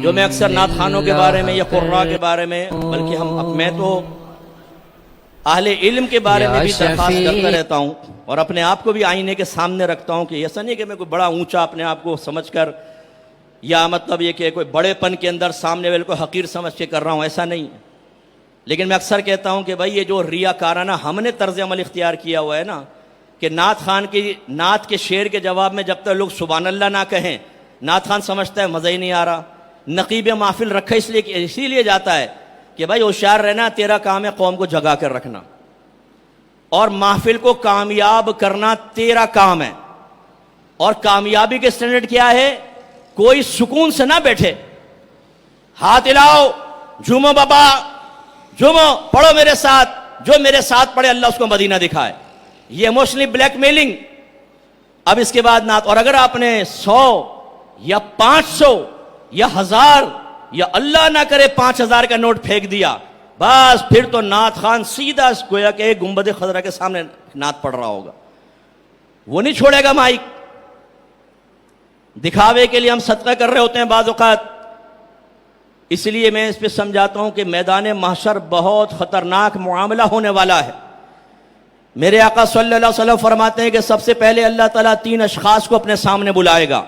جو میں اکثر نعت خوانوں کے بارے میں یا قراء کے بارے میں, بلکہ میں تو اہل علم کے بارے میں بھی درخواست کرتا رہتا ہوں, اور اپنے آپ کو بھی آئینے کے سامنے رکھتا ہوں کہ ایسا نہیں کہ میں کوئی بڑا اونچا اپنے آپ کو سمجھ کر یا مطلب یہ کہ کوئی بڑے پن کے اندر سامنے والے کو حقیر سمجھ کے کر رہا ہوں، ایسا نہیں ہے۔ لیکن میں اکثر کہتا ہوں کہ بھائی یہ جو ریاکارانہ ہم نے طرز عمل اختیار کیا ہوا ہے نا، کہ نعت خان کی نعت کے شعر کے جواب میں جب تک لوگ سبحان اللہ نہ کہیں، نعت خان سمجھتا ہے مزہ ہی نہیں آ رہا۔ نقیب محفل رکھا اسی لیے جاتا ہے کہ بھائی ہوشیار رہنا، تیرا کام ہے قوم کو جگا کر رکھنا، اور محفل کو کامیاب کرنا تیرا کام ہے۔ اور کامیابی کے سٹینڈرڈ کیا ہے؟ کوئی سکون سے نہ بیٹھے، ہاتھ ہلاؤ، جھومو بابا، جھومو، پڑھو میرے ساتھ، جو میرے ساتھ پڑھے اللہ اس کو مدینہ دکھائے۔ یہ ایموشنلی بلیک میلنگ۔ اب اس کے بعد نعت، اور اگر آپ نے 100 یا 500 یا 1000 یا اللہ نہ کرے 5000 کا نوٹ پھینک دیا، بس پھر تو نعت خان سیدھا گویا کہ ایک گنبد خضرا کے سامنے نعت پڑھ رہا ہوگا، وہ نہیں چھوڑے گا مائک۔ دکھاوے کے لیے ہم صدقہ کر رہے ہوتے ہیں بعض اوقات، اس لیے میں اس پہ سمجھاتا ہوں کہ میدان محشر بہت خطرناک معاملہ ہونے والا ہے۔ میرے آقا صلی اللہ علیہ وسلم فرماتے ہیں کہ سب سے پہلے اللہ تعالیٰ 3 اشخاص کو اپنے سامنے بلائے گا،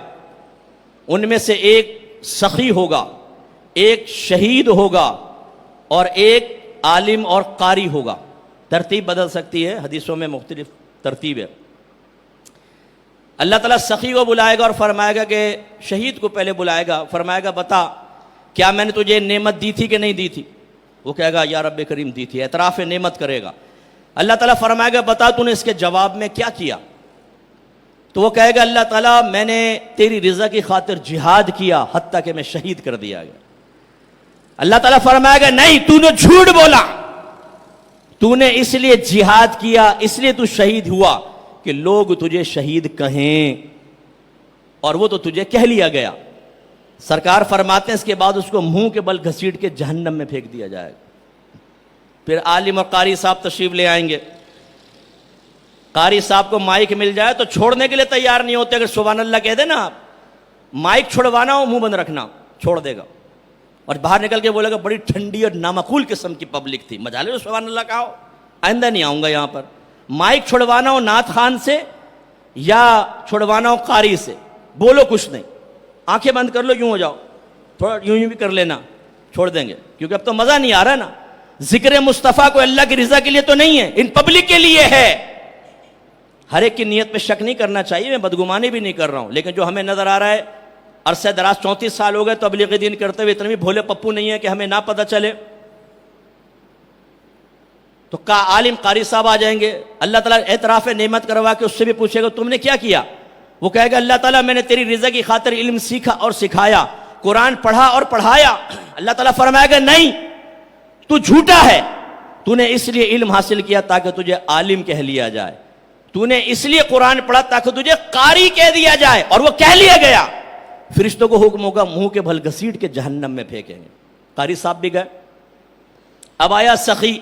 ان میں سے ایک سخی ہوگا، ایک شہید ہوگا، اور ایک عالم اور قاری ہوگا۔ ترتیب بدل سکتی ہے، حدیثوں میں مختلف ترتیب ہے۔ اللہ تعالیٰ سخی کو بلائے گا اور فرمائے گا کہ شہید کو پہلے بلائے گا، فرمائے گا بتا کیا میں نے تجھے نعمت دی تھی کہ نہیں دی تھی؟ وہ کہے گا یا رب کریم دی تھی، اعتراف نعمت کرے گا۔ اللہ تعالیٰ فرمائے گا بتا تو نے اس کے جواب میں کیا کیا؟ تو وہ کہے گا اللہ تعالیٰ میں نے تیری رضا کی خاطر جہاد کیا حتیٰ کہ میں شہید کر دیا گیا۔ اللہ تعالیٰ فرمائے گا نہیں، تو نے جھوٹ بولا، تو نے اس لیے جہاد کیا، اس لیے تو شہید ہوا کہ لوگ تجھے شہید کہیں، اور وہ تو تجھے کہہ لیا گیا۔ سرکار فرماتے ہیں اس کے بعد اس کو منہ کے بل گھسیٹ کے جہنم میں پھینک دیا جائے گا۔ پھر عالم اور قاری صاحب تشریف لے آئیں گے۔ قاری صاحب کو مائک مل جائے تو چھوڑنے کے لیے تیار نہیں ہوتے، اگر سبحان اللہ کہہ دیں نا آپ، مائک چھوڑوانا ہو منہ بند رکھنا، چھوڑ دے گا، اور باہر نکل کے بولے گا بڑی ٹھنڈی اور نامعقول قسم کی پبلک تھی، مجالے تو سبحان اللہ کہا ہو، آئندہ نہیں آؤں گا یہاں پر۔ مائک چھوڑوانا ہو نعت خان سے یا چھوڑوانا ہو قاری سے، بولو کچھ نہیں، آنکھیں بند کر لو، یوں ہو جاؤ، تھوڑا یوں بھی کر لینا، چھوڑ دیں گے، کیونکہ اب تو مزہ نہیں آ رہا نا۔ ذکر مصطفیٰ کو اللہ کی رضا کے لیے تو نہیں ہے، ان پبلک کے لیے ہے۔ ہر ایک کی نیت پہ شک نہیں کرنا چاہیے، میں بدگمانی بھی نہیں کر رہا ہوں، لیکن جو ہمیں نظر آ رہا ہے، عرصہ دراز 34 سال ہو گئے تبلیغ دین کرتے ہوئے، اتنے بھی بھولے پپو نہیں ہے کہ ہمیں نہ پتہ چلے۔ تو عالم قاری صاحب آ جائیں گے، اللہ تعالیٰ اعتراف نعمت کروا کے اس سے بھی پوچھے گا تم نے کیا کیا؟ وہ کہے گا اللہ تعالیٰ میں نے تیری رضا کی خاطر علم سیکھا اور سکھایا، قرآن پڑھا اور پڑھایا۔ اللہ تعالیٰ فرمائے گا نہیں، تو جھوٹا ہے، تو نے اس لیے علم حاصل کیا تاکہ تجھے عالم کہہ لیا جائے، تو نے اس لیے قرآن پڑھا تاکہ تجھے قاری کہہ دیا جائے، اور وہ کہہ لیا گیا۔ فرشتوں کو حکم ہوگا منہ کے بھل گھسیٹ کے جہنم میں پھینکیں گے۔ قاری صاحب بھی گئے۔ اب آیا سخی۔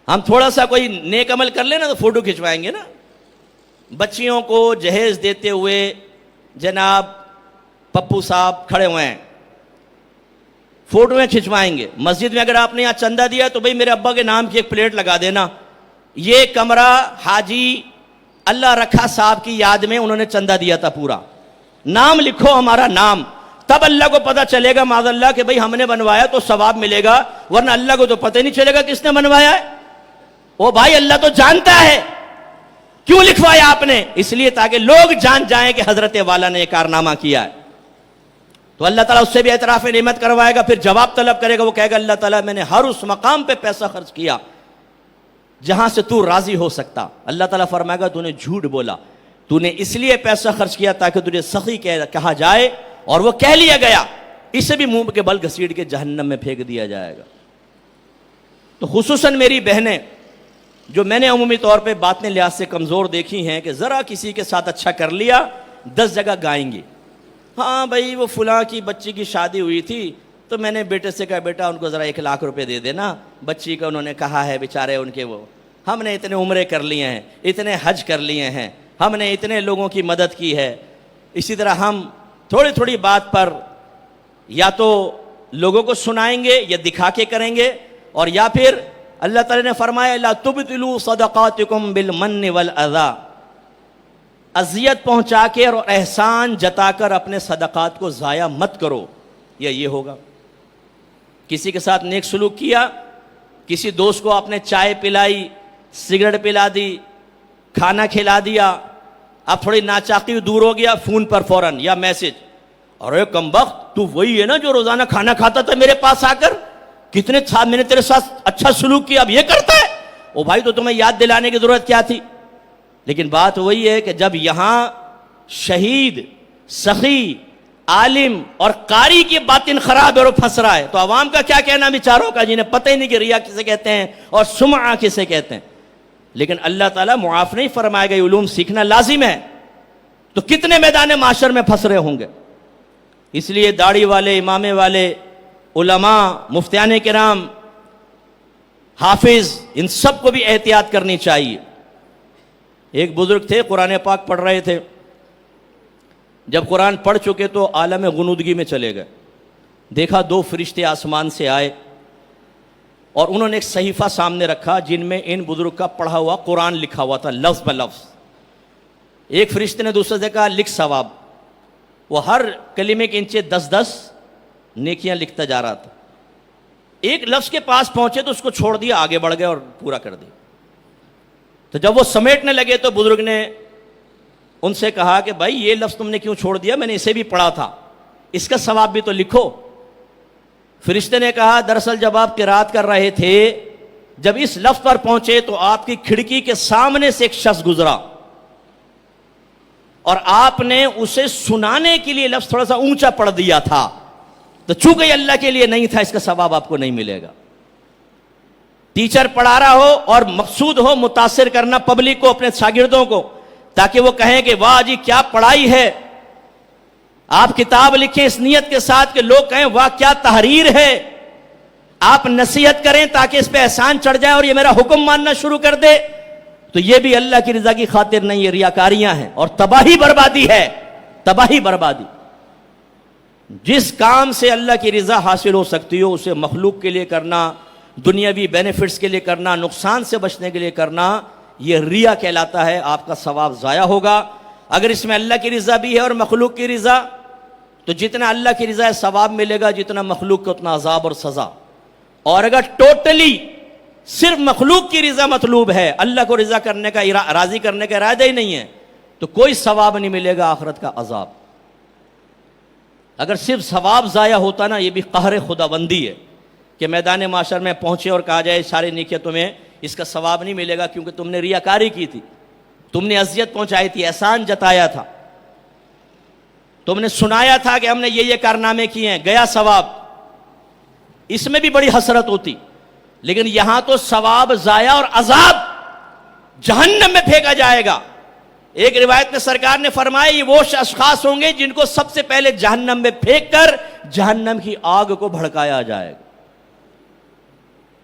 ہم تھوڑا سا کوئی نیک عمل کر لیں نا تو فوٹو کھنچوائیں گے نا۔ بچیوں کو جہیز دیتے ہوئے جناب پپو صاحب کھڑے ہوئے ہیں، فوٹو میں کھنچوائیں گے۔ مسجد میں اگر آپ نے یہاں چندہ دیا تو بھئی میرے ابا کے نام کی ایک پلیٹ لگا دینا، یہ کمرہ حاجی اللہ رکھا صاحب کی یاد میں انہوں نے چندہ دیا تھا، پورا نام لکھو ہمارا نام، تب اللہ کو پتہ چلے گا معاذ اللہ کہ بھئی ہم نے بنوایا تو ثواب ملے گا، ورنہ اللہ کو تو پتہ نہیں چلے گا کس نے بنوایا ہے۔ او بھائی اللہ تو جانتا ہے، کیوں لکھوایا آپ نے؟ اس لیے تاکہ لوگ جان جائیں کہ حضرت والا نے یہ کارنامہ کیا ہے۔ تو اللہ تعالیٰ اس سے بھی اعتراف نعمت کروائے گا، پھر جواب طلب کرے گا، وہ کہے گا اللہ تعالیٰ میں نے ہر اس مقام پہ پیسہ خرچ کیا جہاں سے تو راضی ہو سکتا۔ اللہ تعالیٰ فرمائے گا تو نے جھوٹ بولا، تو نے اس لیے پیسہ خرچ کیا تاکہ تجھے سخی کہا جائے، اور وہ کہہ لیا گیا، اسے بھی منہ کے بل گھسیٹ کے جہنم میں پھینک دیا جائے گا۔ تو خصوصاً میری بہنیں جو میں نے عمومی طور پہ باتیں لحاظ سے کمزور دیکھی ہیں کہ ذرا کسی کے ساتھ اچھا کر لیا 10 جگہ گائیں گی، ہاں بھائی وہ فلاں کی بچی کی شادی ہوئی تھی تو میں نے بیٹے سے کہا بیٹا ان کو ذرا 1 لاکھ روپے دے دینا، بچی کا انہوں نے کہا ہے بیچارے ان کے، وہ ہم نے اتنے عمرے کر لیے ہیں، اتنے حج کر لیے ہیں، ہم نے اتنے لوگوں کی مدد کی ہے۔ اسی طرح ہم تھوڑی تھوڑی بات پر یا تو لوگوں کو سنائیں گے یا دکھا کے کریں گے، اور یا پھر اللہ تعالی نے فرمایا لا تبطلوا صدقاتکم بالمن والاذی، اذیت پہنچا کے اور احسان جتا کر اپنے صدقات کو ضائع مت کرو، یا یہ ہوگا کسی کے ساتھ نیک سلوک کیا، کسی دوست کو آپ نے چائے پلائی، سگریٹ پلا دی، کھانا کھلا دیا، اب تھوڑی ناچاقی دور ہو گیا، فون پر فوراً یا میسج، ارے کمبخت تو وہی ہے نا جو روزانہ کھانا کھاتا تھا میرے پاس آ کر، کتنے میں نے تیرے ساتھ اچھا سلوک کیا، اب یہ کرتا ہے؟ او بھائی تو تمہیں یاد دلانے کی ضرورت کیا تھی؟ لیکن بات وہی ہے کہ جب یہاں شہید، سخی، عالم اور قاری کی باطن خراب ہے اور پھنس رہا ہے، تو عوام کا کیا کہنا بیچاروں کا، جنہیں پتہ ہی نہیں کہ ریا کسے کہتے ہیں اور سمعہ کسے کہتے ہیں۔ لیکن اللہ تعالیٰ معاف نہیں فرمائے گا، یہ علوم سیکھنا لازم ہے، تو کتنے میدان معاشر میں پھنس رہے ہوں گے۔ اس لیے داڑھی والے، امامے والے، علماء، مفتیان کرام، حافظ، ان سب کو بھی احتیاط کرنی چاہیے۔ ایک بزرگ تھے، قرآن پاک پڑھ رہے تھے، جب قرآن پڑھ چکے تو عالم غنودگی میں چلے گئے، دیکھا دو فرشتے آسمان سے آئے اور انہوں نے ایک صحیفہ سامنے رکھا جن میں ان بزرگ کا پڑھا ہوا قرآن لکھا ہوا تھا، لفظ بلفظ۔ ایک فرشتے نے دوسرے سے کہا لکھ ثواب، وہ ہر کلمے کے نیچے 10 نیکیاں لکھتا جا رہا تھا۔ ایک لفظ کے پاس پہنچے تو اس کو چھوڑ دیا، آگے بڑھ گئے اور پورا کر دیا۔ تو جب وہ سمیٹنے لگے تو بزرگ نے ان سے کہا کہ بھائی یہ لفظ تم نے کیوں چھوڑ دیا، میں نے اسے بھی پڑھا تھا، اس کا ثواب بھی تو لکھو۔ فرشتے نے کہا دراصل جب آپ قرات کر رہے تھے، جب اس لفظ پر پہنچے تو آپ کی کھڑکی کے سامنے سے ایک شخص گزرا اور آپ نے اسے سنانے کے لیے لفظ تھوڑا سا اونچا پڑھ دیا تھا، تو چونکہ یہ اللہ کے لیے نہیں تھا، اس کا ثواب آپ کو نہیں ملے گا۔ ٹیچر پڑھا رہا ہو اور مقصود ہو متاثر کرنا پبلک کو، اپنے شاگردوں کو، تاکہ وہ کہیں کہ واہ جی کیا پڑھائی ہے، آپ کتاب لکھیں اس نیت کے ساتھ کہ لوگ کہیں واہ کیا تحریر ہے، آپ نصیحت کریں تاکہ اس پہ احسان چڑھ جائے اور یہ میرا حکم ماننا شروع کر دے، تو یہ بھی اللہ کی رضا کی خاطر نہیں، یہ ریاکاریاں ہیں اور تباہی بربادی ہے، تباہی بربادی۔ جس کام سے اللہ کی رضا حاصل ہو سکتی ہو اسے مخلوق کے لیے کرنا، دنیاوی بینیفٹس کے لیے کرنا، نقصان سے بچنے کے لیے کرنا، یہ ریا کہلاتا ہے، آپ کا ثواب ضائع ہوگا۔ اگر اس میں اللہ کی رضا بھی ہے اور مخلوق کی رضا، تو جتنا اللہ کی رضا ہے ثواب ملے گا، جتنا مخلوق کو اتنا عذاب اور سزا۔ اور اگر ٹوٹلی صرف مخلوق کی رضا مطلوب ہے، اللہ کو رضا کرنے کا، راضی کرنے کا ارادہ ہی نہیں ہے، تو کوئی ثواب نہیں ملے گا، آخرت کا عذاب۔ اگر صرف ثواب ضائع ہوتا نا، یہ بھی قہر خدا بندی ہے کہ میدان معاشر میں پہنچے اور کہا جائے سارے نیکیاں تمہیں اس کا ثواب نہیں ملے گا کیونکہ تم نے ریاکاری کی تھی، تم نے اذیت پہنچائی تھی، احسان جتایا تھا، تم نے سنایا تھا کہ ہم نے یہ کارنامے کیے ہیں، گیا ثواب، اس میں بھی بڑی حسرت ہوتی۔ لیکن یہاں تو ثواب ضائع اور عذاب، جہنم میں پھینکا جائے گا۔ ایک روایت میں سرکار نے فرمایا یہ وہ اشخاص ہوں گے جن کو سب سے پہلے جہنم میں پھینک کر جہنم کی آگ کو بھڑکایا جائے گا۔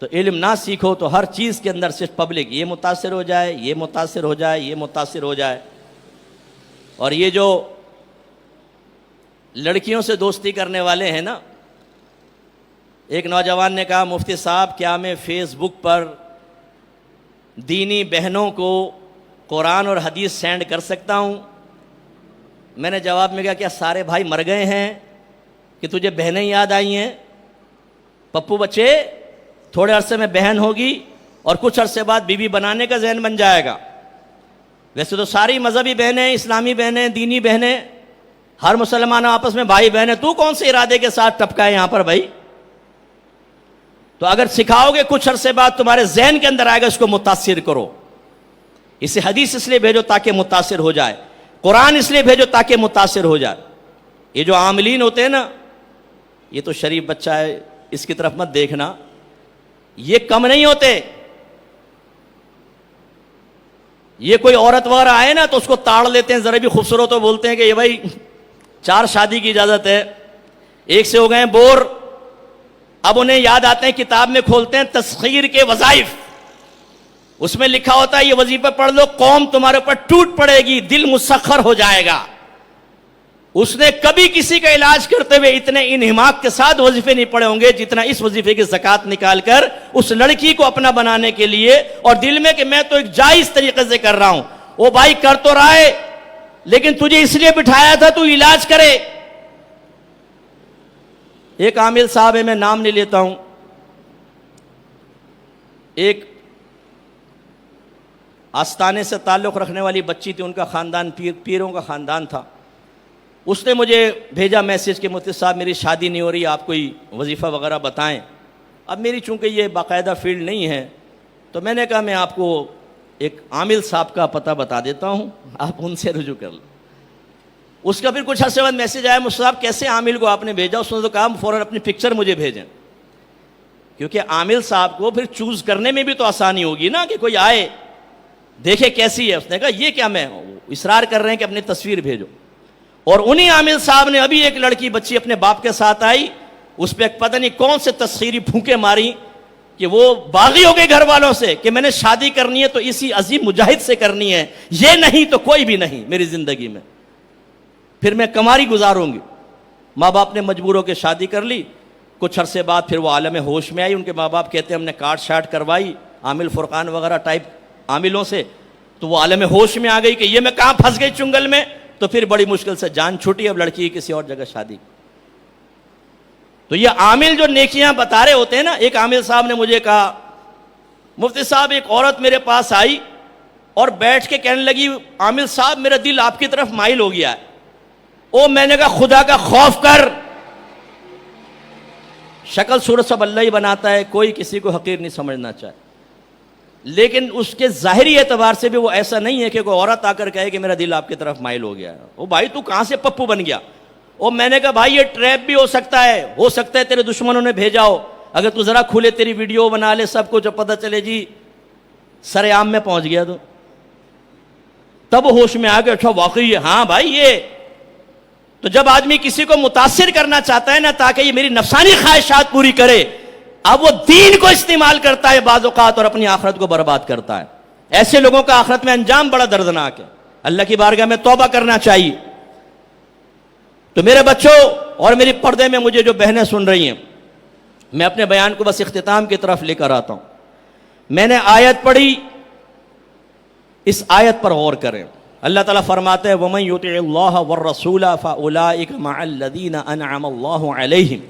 تو علم نہ سیکھو تو ہر چیز کے اندر صرف پبلک یہ متاثر ہو جائے، یہ متاثر ہو جائے، یہ متاثر ہو جائے۔ اور یہ جو لڑکیوں سے دوستی کرنے والے ہیں نا، ایک نوجوان نے کہا مفتی صاحب کیا میں فیس بک پر دینی بہنوں کو قرآن اور حدیث سینڈ کر سکتا ہوں؟ میں نے جواب میں کہا کیا سارے بھائی مر گئے ہیں کہ تجھے بہنیں یاد آئی ہیں؟ پپو بچے، تھوڑے عرصے میں بہن ہوگی اور کچھ عرصے بعد بیوی بنانے کا ذہن بن جائے گا۔ ویسے تو ساری مذہبی بہنیں، اسلامی بہنیں، دینی بہنیں، ہر مسلمان آپس میں بھائی بہن ہے، تو کون سے ارادے کے ساتھ ٹپکا ہے یہاں پر بھائی؟ تو اگر سکھاؤ گے کچھ عرصے بعد تمہارے ذہن کے اندر آئے گا، اس کو متاثر کرو۔ اسے حدیث اس لیے بھیجو تاکہ متاثر ہو جائے، قرآن اس لیے بھیجو تاکہ متاثر ہو جائے۔ یہ جو عاملین ہوتے ہیں نا، یہ تو شریف بچہ ہے، اس کی طرف مت دیکھنا، یہ کم نہیں ہوتے۔ یہ کوئی عورت وغیرہ آئے نا تو اس کو تاڑ لیتے ہیں، ذرا بھی خوبصورت تو بولتے ہیں کہ یہ بھائی 4 شادی کی اجازت ہے، ایک سے ہو گئے بور۔ اب انہیں یاد آتے ہیں، کتاب میں کھولتے ہیں تسخیر کے وظائف، اس میں لکھا ہوتا ہے یہ وظیفہ پڑھ لو قوم تمہارے اوپر ٹوٹ پڑے گی، دل مسخر ہو جائے گا۔ اس نے کبھی کسی کا علاج کرتے ہوئے اتنے انہماک کے ساتھ وظیفے نہیں پڑے ہوں گے جتنا اس وظیفے کی زکوٰۃ نکال کر اس لڑکی کو اپنا بنانے کے لیے، اور دل میں کہ میں تو ایک جائز طریقے سے کر رہا ہوں۔ وہ بھائی کر تو رہا ہے، لیکن تجھے اس لیے بٹھایا تھا تو علاج کرے. ایک عامل صاحب ہے, میں نام نہیں لیتا ہوں, ایک آستانے سے تعلق رکھنے والی بچی تھی, ان کا خاندان پیروں کا خاندان تھا. اس نے مجھے بھیجا میسیج کہ مفتی صاحب میری شادی نہیں ہو رہی, آپ کوئی وظیفہ وغیرہ بتائیں. اب میری چونکہ یہ باقاعدہ فیلڈ نہیں ہے تو میں نے کہا میں آپ کو ایک عامل صاحب کا پتہ بتا دیتا ہوں, آپ ان سے رجوع کر لیں. اس کا پھر کچھ عرصے بعد میسیج آیا, مفتی صاحب کیسے عامل کو آپ نے بھیجا؟ اس نے تو کہا فوراً اپنی پکچر مجھے بھیجیں, کیونکہ عامل صاحب کو پھر چوز کرنے میں بھی تو آسانی ہوگی نا, کہ کوئی آئے دیکھے کیسی ہے. اس نے کہا یہ کیا, میں اصرار کر رہے ہیں کہ اپنی تصویر بھیجو. اور انہی عامل صاحب نے ابھی ایک لڑکی بچی اپنے باپ کے ساتھ آئی, اس پہ ایک پتہ نہیں کون سے تسخیری پھونکے ماری کہ وہ باغی ہو گئی گھر والوں سے کہ میں نے شادی کرنی ہے تو اسی عظیم مجاہد سے کرنی ہے, یہ نہیں تو کوئی بھی نہیں میری زندگی میں, پھر میں کماری گزاروں گی. ماں باپ نے مجبور ہو کے شادی کر لی. کچھ عرصے بعد پھر وہ عالم ہوش میں آئی. ان کے ماں باپ کہتے ہیں ہم نے کاٹ شاٹ کروائی عامل فرقان وغیرہ ٹائپ عاملوں سے, تو وہ عالم ہوش میں آ گئی کہ یہ میں کہاں پھنس گئی چنگل میں. تو پھر بڑی مشکل سے جان چھوٹی, اب لڑکی کسی اور جگہ شادی. تو یہ عامل جو نیکیاں بتا رہے ہوتے ہیں نا, ایک عامل صاحب نے مجھے کہا مفتی صاحب ایک عورت میرے پاس آئی اور بیٹھ کے کہنے لگی عامل صاحب میرا دل آپ کی طرف مائل ہو گیا ہے. او میں نے کہا خدا کا خوف کر, شکل صورت سب اللہ ہی بناتا ہے, کوئی کسی کو حقیر نہیں سمجھنا چاہے, لیکن اس کے ظاہری اعتبار سے بھی وہ ایسا نہیں ہے کہ کوئی عورت آ کر کہے کہ میرا دل آپ کی طرف مائل ہو گیا ہے. او بھائی تو کہاں سے پپو بن گیا؟ او میں نے کہا بھائی یہ ٹریپ بھی ہو سکتا ہے تیرے دشمنوں نے بھیجا ہو. اگر تو ذرا کھلے تیری ویڈیو بنا لے سب کو, جب پتہ چلے جی سر عام میں پہنچ گیا تو تب ہوش میں آ کے اچھا واقعی ہے, ہاں بھائی یہ تو جب آدمی کسی کو متاثر کرنا چاہتا ہے نا تاکہ یہ میری نفسانی خواہشات پوری کرے, اب وہ دین کو استعمال کرتا ہے بعض اوقات اور اپنی آخرت کو برباد کرتا ہے. ایسے لوگوں کا آخرت میں انجام بڑا دردناک ہے. اللہ کی بارگاہ میں توبہ کرنا چاہیے. تو میرے بچوں اور میری پردے میں مجھے جو بہنیں سن رہی ہیں, میں اپنے بیان کو بس اختتام کی طرف لے کر آتا ہوں. میں نے آیت پڑھی, اس آیت پر غور کریں. اللہ تعالیٰ فرماتے ہیں وَمَن يُطِعِ اللَّهَ وَالرَّسُولَ فَأُولَٰئِكَ مَعَ الَّذِينَ أَنْعَمَ اللَّهُ عَلَيْهِمْ,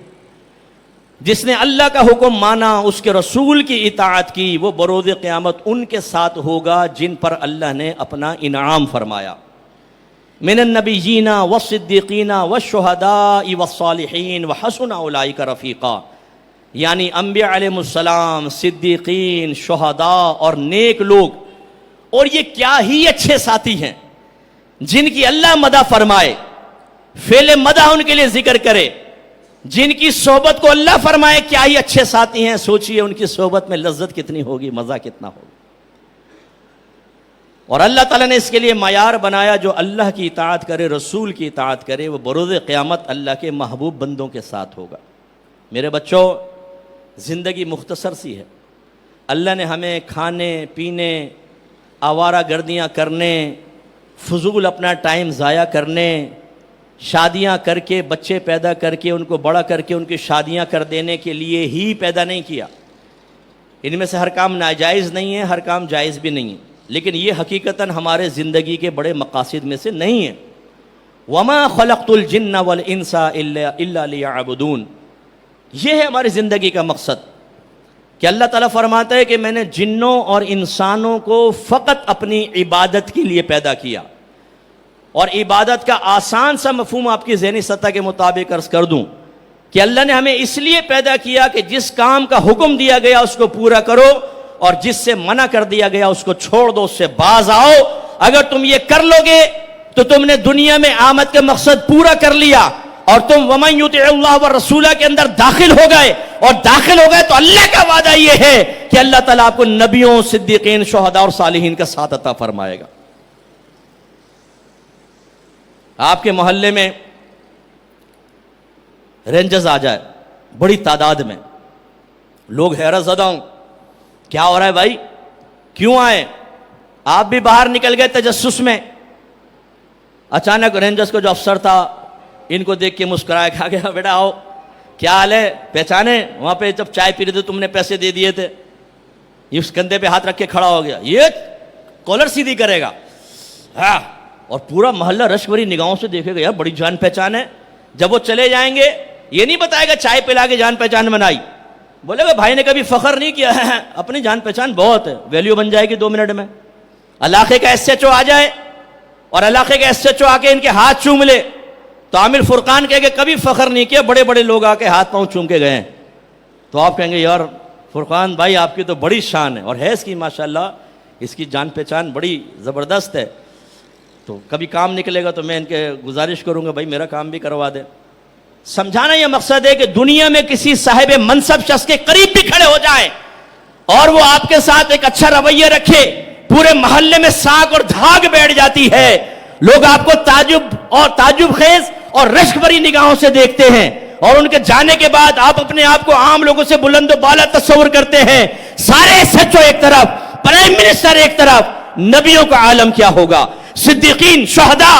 جس نے اللہ کا حکم مانا, اس کے رسول کی اطاعت کی, وہ بروز قیامت ان کے ساتھ ہوگا جن پر اللہ نے اپنا انعام فرمایا. من النبیین والصدیقین والشہداء والصالحین وحسن اولئک رفیقا, یعنی انبیاء علیہ السلام, صدیقین, شہداء اور نیک لوگ. اور یہ کیا ہی اچھے ساتھی ہیں جن کی اللہ مدح فرمائے, فعل مدح ان کے لیے ذکر کرے, جن کی صحبت کو اللہ فرمائے کیا ہی اچھے ساتھی ہیں. سوچئے ان کی صحبت میں لذت کتنی ہوگی, مزہ کتنا ہوگا. اور اللہ تعالیٰ نے اس کے لیے معیار بنایا, جو اللہ کی اطاعت کرے, رسول کی اطاعت کرے, وہ بروز قیامت اللہ کے محبوب بندوں کے ساتھ ہوگا. میرے بچوں, زندگی مختصر سی ہے. اللہ نے ہمیں کھانے پینے, آوارہ گردیاں کرنے, فضول اپنا ٹائم ضائع کرنے, شادیاں کر کے بچے پیدا کر کے ان کو بڑا کر کے ان کی شادیاں کر دینے کے لیے ہی پیدا نہیں کیا. ان میں سے ہر کام ناجائز نہیں ہے, ہر کام جائز بھی نہیں ہے, لیکن یہ حقیقتاً ہمارے زندگی کے بڑے مقاصد میں سے نہیں ہے. وَمَا خَلَقْتُ الْجِنَّ وَالْإِنسَ إِلَّا لِيَعْبُدُونَ, یہ ہے ہماری زندگی کا مقصد. کہ اللہ تعالیٰ فرماتا ہے کہ میں نے جنوں اور انسانوں کو فقط اپنی عبادت کے لیے پیدا کیا. اور عبادت کا آسان سا مفہوم آپ کی ذہنی سطح کے مطابق عرض کر دوں کہ اللہ نے ہمیں اس لیے پیدا کیا کہ جس کام کا حکم دیا گیا اس کو پورا کرو, اور جس سے منع کر دیا گیا اس کو چھوڑ دو, اس سے باز آؤ. اگر تم یہ کر لو گے تو تم نے دنیا میں آمد کا مقصد پورا کر لیا, اور تم وَمَن يُطِعِ اللَّهَ وَالرَّسُولَ کے اندر داخل ہو گئے, اور داخل ہو گئے تو اللہ کا وعدہ یہ ہے کہ اللہ تعالیٰ آپ کو نبیوں, صدیقین, شہداء اور صالحین کا ساتھ عطا فرمائے گا. آپ کے محلے میں رینجرز آ جائے بڑی تعداد میں, لوگ حیرت زدہ ہوں, کیا ہو رہا ہے بھائی, کیوں آئے؟ آپ بھی باہر نکل گئے تجسس میں. اچانک رینجرز کا جو افسر تھا ان کو دیکھ کے مسکرایا, کہا گیا بیٹا آؤ, کیا حال ہے, پہچانے وہاں پہ جب چائے پی رہے تھے تم نے پیسے دے دیے تھے. یہ اس کندھے پہ ہاتھ رکھ کے کھڑا ہو گیا, یہ کالر سیدھی کرے گا, ہاں اور پورا محلہ رشک بھری نگاہوں سے دیکھے گا، یار بڑی جان پہچان ہے. جب وہ چلے جائیں گے یہ نہیں بتائے گا چائے پلا کے جان پہچان بنائی، بولے گا بھائی نے کبھی فخر نہیں کیا ہے، اپنی جان پہچان بہت ہے، ویلیو بن جائے گی 2 منٹ میں. علاقے کا ایس ایچ او آ جائے اور علاقے کا ایس ایچ او آ کے ان کے ہاتھ چوم لے تو عامر فرقان کہے کہ کبھی فخر نہیں کیا، بڑے بڑے لوگ آ کے ہاتھ پاؤں چوم کے گئے ہیں. تو آپ کہیں گے یار فرقان بھائی آپ کی تو بڑی شان ہے، اور ہے اس کی ماشاءاللہ، اس کی جان پہچان بڑی زبردست ہے. تو کبھی کام نکلے گا تو میں ان کے گزارش کروں گا بھائی میرا کام بھی کروا دے. سمجھانا یہ مقصد ہے کہ دنیا میں کسی صاحب منصب شخص کے قریب بھی کھڑے ہو جائیں اور وہ آپ کے ساتھ ایک اچھا رویہ رکھے، پورے محلے میں ساکھ اور دھاگ بیٹھ جاتی ہے. لوگ آپ کو تعجب خیز اور رشک بھری نگاہوں سے دیکھتے ہیں، اور ان کے جانے کے بعد آپ اپنے آپ کو عام لوگوں سے بلند و بالا تصور کرتے ہیں. سارے سچو ایک طرف، پرائم منسٹر ایک طرف، نبیوں کا عالم کیا ہوگا، صدیقین، شہداء،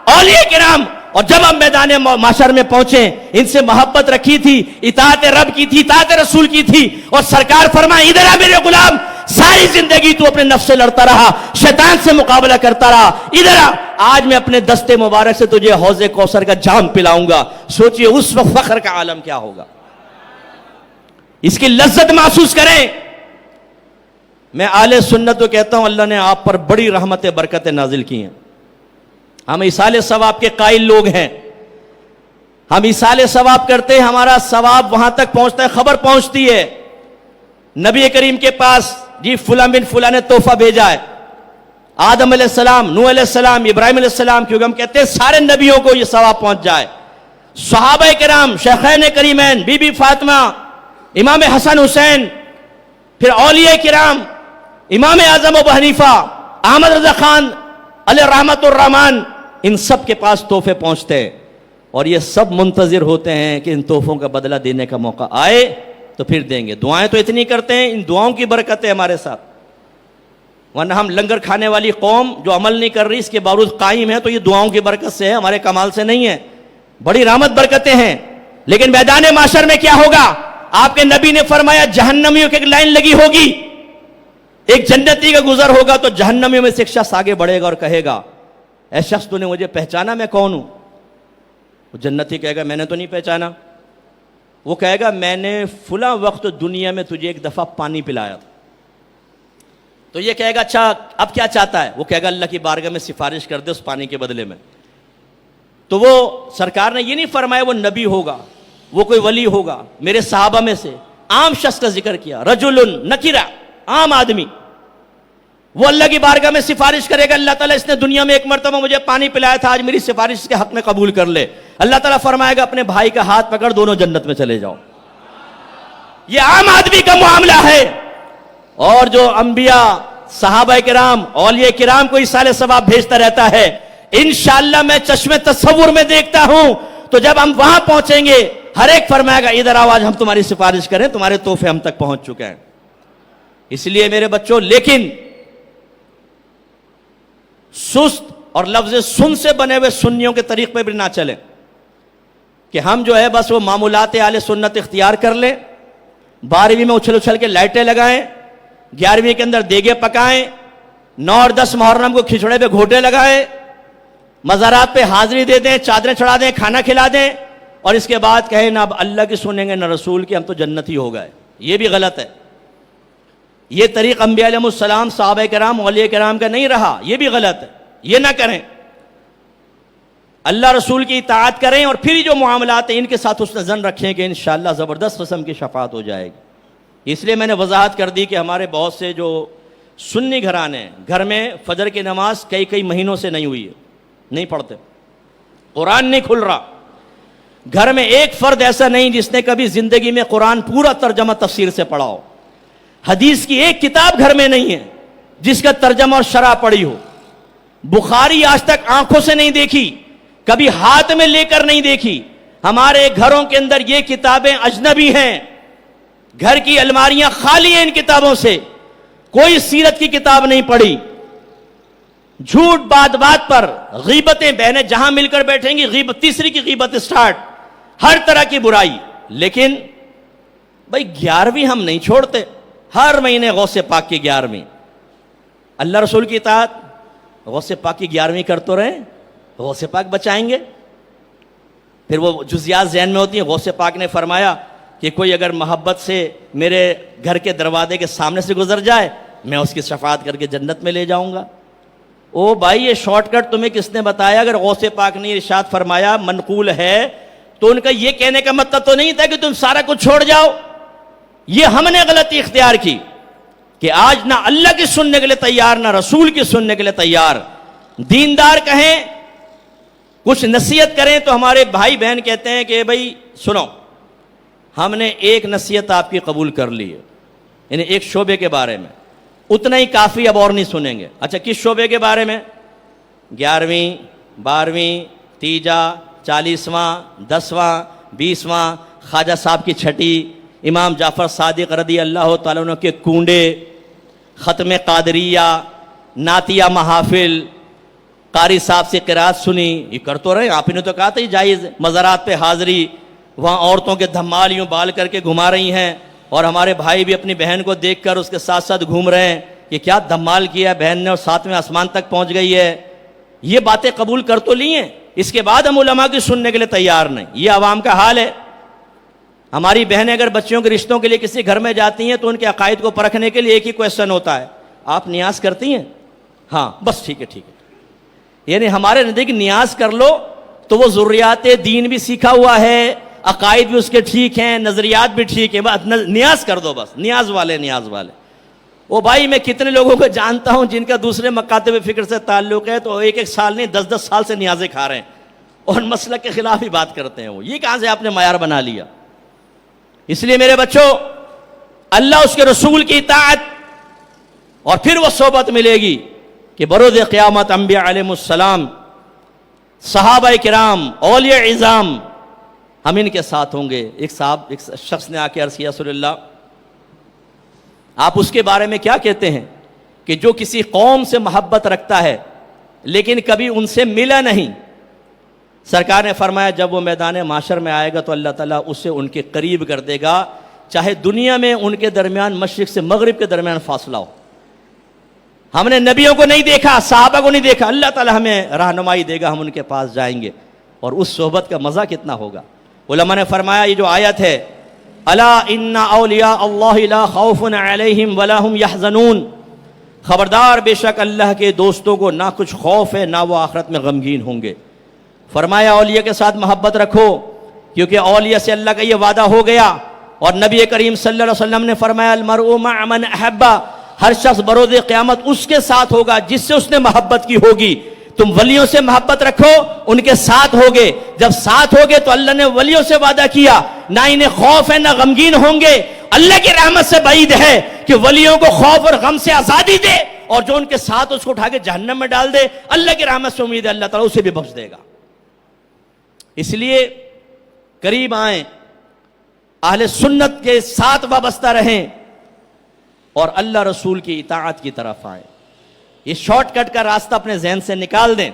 اولیاء کرام. اور جب ہم میدان محشر میں پہنچے، ان سے محبت رکھی تھی، اطاعت رب کی تھی، اطاعت رسول کی تھی، اور سرکار فرمائے ادھر آ میرے غلام، ساری زندگی تو اپنے نفس سے لڑتا رہا، شیطان سے مقابلہ کرتا رہا، ادھر آ، آج میں اپنے دستے مبارک سے تجھے حوض کوثر کا جام پلاؤں گا. سوچئے اس وقت فخر کا عالم کیا ہوگا، اس کی لذت محسوس کریں. میں اہل سنت کو کہتا ہوں اللہ نے آپ پر بڑی رحمت برکتیں نازل کی ہیں. ہم ایصال ثواب کے قائل لوگ ہیں، ہم ایصال ثواب کرتے ہیں، ہمارا ثواب وہاں تک پہنچتا ہے، خبر پہنچتی ہے نبی کریم کے پاس، جی فلاں بن فلاں نے تحفہ بھیجا ہے. آدم علیہ السلام، نوح علیہ السلام، ابراہیم علیہ السلام، کیونکہ ہم کہتے ہیں سارے نبیوں کو یہ ثواب پہنچ جائے. صحابہ کرام، شیخین کریمین، بی بی فاطمہ، امام حسن حسین، پھر اولیاء کرام، امام اعظم ابو حنیفہ، احمد رضا خان علیہ رحمت الرحمان، ان سب کے پاس تحفے پہنچتے ہیں، اور یہ سب منتظر ہوتے ہیں کہ ان تحفوں کا بدلہ دینے کا موقع آئے تو پھر دیں گے. دعائیں تو اتنی کرتے ہیں، ان دعاؤں کی برکت ہے ہمارے ساتھ، ورنہ ہم لنگر کھانے والی قوم جو عمل نہیں کر رہی، اس کے باوجود قائم ہے تو یہ دعاؤں کی برکت سے ہے، ہمارے کمال سے نہیں ہے. بڑی رحمت برکتیں ہیں. لیکن میدان محشر میں کیا ہوگا؟ آپ کے نبی نے فرمایا جہنمیوں کی ایک لائن لگی ہوگی، ایک جنتی کا گزر ہوگا تو جہنمیوں میں سے ایک شخص آگے بڑھے گا اور کہے گا اے شخص تو نے مجھے پہچانا میں کون ہوں؟ وہ جنتی کہے گا میں نے تو نہیں پہچانا. وہ کہے گا میں نے فلاں وقت دنیا میں تجھے ایک دفعہ پانی پلایا تھا. تو یہ کہے گا اچھا اب کیا چاہتا ہے؟ وہ کہے گا اللہ کی بارگاہ میں سفارش کر دے اس پانی کے بدلے میں. تو وہ سرکار نے یہ نہیں فرمایا وہ نبی ہوگا، وہ کوئی ولی ہوگا، میرے صحابہ میں سے عام شخص کا ذکر کیا، رجل نکرہ، عام آدمی. وہ اللہ کی بارگاہ میں سفارش کرے گا اللہ تعالیٰ اس نے دنیا میں ایک مرتبہ مجھے پانی پلایا تھا، آج میری سفارش اس کے حق میں قبول کر لے. اللہ تعالیٰ فرمائے گا اپنے بھائی کا ہاتھ پکڑ، دونوں جنت میں چلے جاؤ. یہ عام آدمی کا معاملہ ہے. اور جو انبیاء، صحابہ کرام، اولیاء کرام کو ایصال ثواب بھیجتا رہتا ہے، انشاءاللہ میں چشم تصور میں دیکھتا ہوں تو جب ہم وہاں پہنچیں گے ہر ایک فرمائے گا ادھر آؤ آج ہم تمہاری سفارش کریں، تمہارے تحفے ہم تک پہنچ چکے ہیں. اس لیے میرے بچوں، لیکن سست اور لفظ سن سے بنے ہوئے سنیوں کے طریق پہ بھی نہ چلیں کہ ہم جو ہے بس وہ معمولات اہل سنت اختیار کر لیں، 12ویں میں اچھل اچھل کے لائٹیں لگائیں، 11ویں کے اندر دیگے پکائیں، 9 اور 10 محرم کو کھچڑے پہ گھوٹے لگائیں، مزارات پہ حاضری دے دیں، چادریں چڑھا دیں، کھانا کھلا دیں، اور اس کے بعد کہیں نہ اب اللہ کی سنیں گے نہ رسول کی، ہم تو جنتی ہو گئے. یہ بھی غلط ہے. یہ طریق انبیاء علیہ السلام، صحابہ کرام، اولیاء کرام کا نہیں رہا. یہ بھی غلط ہے، یہ نہ کریں. اللہ رسول کی اطاعت کریں اور پھر جو معاملات ہیں ان کے ساتھ حسن ظن رکھیں کہ انشاءاللہ زبردست قسم کی شفاعت ہو جائے گی. اس لیے میں نے وضاحت کر دی کہ ہمارے بہت سے جو سنی گھرانے ہیں، گھر میں فجر کی نماز کئی مہینوں سے نہیں ہوئی ہے، نہیں پڑھتے، قرآن نہیں کھل رہا. گھر میں ایک فرد ایسا نہیں جس نے کبھی زندگی میں قرآن پورا ترجمہ تفسیر سے پڑھا ہو. حدیث کی ایک کتاب گھر میں نہیں ہے جس کا ترجمہ اور شرح پڑھی ہو. بخاری آج تک آنکھوں سے نہیں دیکھی، کبھی ہاتھ میں لے کر نہیں دیکھی. ہمارے گھروں کے اندر یہ کتابیں اجنبی ہیں، گھر کی الماریاں خالی ہیں ان کتابوں سے. کوئی سیرت کی کتاب نہیں پڑھی. جھوٹ بات بات پر، غیبتیں، بہنیں جہاں مل کر بیٹھیں گی غیبت، تیسری کی غیبت سٹارٹ، ہر طرح کی برائی. لیکن بھائی 11ویں ہم نہیں چھوڑتے، ہر مہینے غوث پاک کی 11ویں، اللہ رسول کی اطاعت، غوث پاک کی 11ویں کر تو رہے، غوث پاک بچائیں گے؟ پھر وہ جزیات ذہن میں ہوتی ہیں. غوث پاک نے فرمایا کہ کوئی اگر محبت سے میرے گھر کے دروازے کے سامنے سے گزر جائے میں اس کی شفاعت کر کے جنت میں لے جاؤں گا. او بھائی یہ شارٹ کٹ تمہیں کس نے بتایا؟ اگر غوث پاک نے ارشاد فرمایا منقول ہے تو ان کا یہ کہنے کا مطلب تو نہیں تھا کہ تم سارا کچھ چھوڑ جاؤ. یہ ہم نے غلطی اختیار کی کہ آج نہ اللہ کی سننے کے لیے تیار نہ رسول کی سننے کے لیے تیار. دیندار کہیں کچھ نصیحت کریں تو ہمارے بھائی بہن کہتے ہیں کہ بھائی سنو ہم نے ایک نصیحت آپ کی قبول کر لی ہے، یعنی ایک شعبے کے بارے میں، اتنا ہی کافی، اب اور نہیں سنیں گے. اچھا کس شعبے کے بارے میں؟ 11ویں 12ویں تیجا 40واں 10واں 20واں خواجہ صاحب کی چھٹی، امام جعفر صادق رضی اللہ تعالیٰ عنہ کے کنڈے، ختم قادریہ، نعتیہ محافل، قاری صاحب سے قرات سنی. یہ کر تو رہے، آپ نے تو کہا تھا یہ جائز ہے. مزارات پہ حاضری، وہاں عورتوں کے دھمال یوں بال کر کے گھما رہی ہیں، اور ہمارے بھائی بھی اپنی بہن کو دیکھ کر اس کے ساتھ ساتھ گھوم رہے ہیں کہ کیا دھمال کیا بہن نے اور 7ویں آسمان تک پہنچ گئی ہے. یہ باتیں قبول کر تو لی ہیں، اس کے بعد ہم علماء کی سننے کے لیے تیار نہیں. یہ عوام کا حال ہے. ہماری بہنیں اگر بچیوں کے رشتوں کے لیے کسی گھر میں جاتی ہیں تو ان کے عقائد کو پرکھنے کے لیے ایک ہی کویشچن ہوتا ہے، آپ نیاز کرتی ہیں؟ ہاں بس ٹھیک ہے ٹھیک ہے. یعنی ہمارے نزدیک نیاز کر لو تو وہ ضروریات دین بھی سیکھا ہوا ہے، عقائد بھی اس کے ٹھیک ہیں، نظریات بھی ٹھیک ہیں، بس نیاز کر دو، بس نیاز والے نیاز والے. وہ بھائی میں کتنے لوگوں کو جانتا ہوں جن کا دوسرے مکاتب فکر سے تعلق ہے تو ایک سال نہیں 10 سال سے نیازیں کھا رہے ہیں اور مسلک کے خلاف ہی بات کرتے ہیں. وہ یہ کہاں سے آپ نے معیار بنا لیا؟ اس لیے میرے بچوں اللہ اس کے رسول کی اطاعت اور پھر وہ صحبت ملے گی کہ بروز قیامت انبیاء علیہ السلام، صحابہ کرام، اولیاء عظام ہم ان کے ساتھ ہوں گے. ایک شخص نے آ کے عرض کیا، رسول اللہ آپ اس کے بارے میں کیا کہتے ہیں کہ جو کسی قوم سے محبت رکھتا ہے لیکن کبھی ان سے ملا نہیں؟ سرکار نے فرمایا جب وہ میدان معاشر میں آئے گا تو اللہ تعالیٰ اسے ان کے قریب کر دے گا، چاہے دنیا میں ان کے درمیان مشرق سے مغرب کے درمیان فاصلہ ہو. ہم نے نبیوں کو نہیں دیکھا، صحابہ کو نہیں دیکھا، اللہ تعالیٰ ہمیں رہنمائی دے گا، ہم ان کے پاس جائیں گے اور اس صحبت کا مزہ کتنا ہوگا. علماء نے فرمایا یہ جو آیت ہے الا ان اولیاء اللہ لا خوف علیہم ولا هم يحزنون، خبردار بے شک اللہ کے دوستوں کو نہ کچھ خوف ہے نہ وہ آخرت میں غمگین ہوں گے. فرمایا اولیاء کے ساتھ محبت رکھو کیونکہ اولیاء سے اللہ کا یہ وعدہ ہو گیا، اور نبی کریم صلی اللہ علیہ وسلم نے فرمایا المرء مع من احب، ہر شخص بروز قیامت اس کے ساتھ ہوگا جس سے اس نے محبت کی ہوگی. تم ولیوں سے محبت رکھو، ان کے ساتھ ہوگے. جب ساتھ ہوگے تو اللہ نے ولیوں سے وعدہ کیا نہ انہیں خوف ہے نہ غمگین ہوں گے. اللہ کی رحمت سے بعید ہے کہ ولیوں کو خوف اور غم سے آزادی دے اور جو ان کے ساتھ اس کو اٹھا کے جہنم میں ڈال دے. اللہ کی رحمت سے امید ہے اللہ تعالیٰ اسے بھی بخش دے گا. اس لیے قریب آئیں، اہل سنت کے ساتھ وابستہ رہیں اور اللہ رسول کی اطاعت کی طرف آئیں. یہ شارٹ کٹ کا راستہ اپنے ذہن سے نکال دیں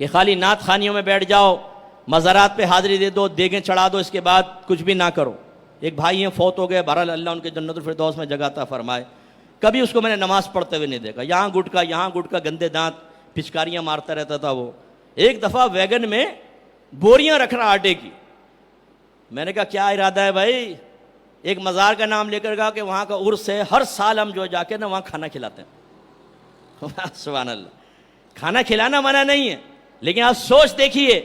کہ خالی نعت خوانیوں میں بیٹھ جاؤ، مزارات پہ حاضری دے دو، دیگیں چڑھا دو، اس کے بعد کچھ بھی نہ کرو. ایک بھائی ہیں فوت ہو گئے، بہرحال اللہ ان کے جنت الفردوس میں جگہ عطا فرمائے. کبھی اس کو میں نے نماز پڑھتے ہوئے نہیں دیکھا، یہاں گٹکا گندے دانت پچکاریاں مارتا رہتا تھا. وہ ایک دفعہ ویگن میں بوریاں رکھ رہا آٹے کی. میں نے کہا کیا ارادہ ہے بھائی؟ ایک مزار کا نام لے کر کہا کہ وہاں کا عرس ہے، ہر سال ہم جو جا کے نا وہاں کھانا کھلاتے ہیں. سبحان اللہ، کھانا کھلانا منع نہیں ہے، لیکن آپ سوچ دیکھیے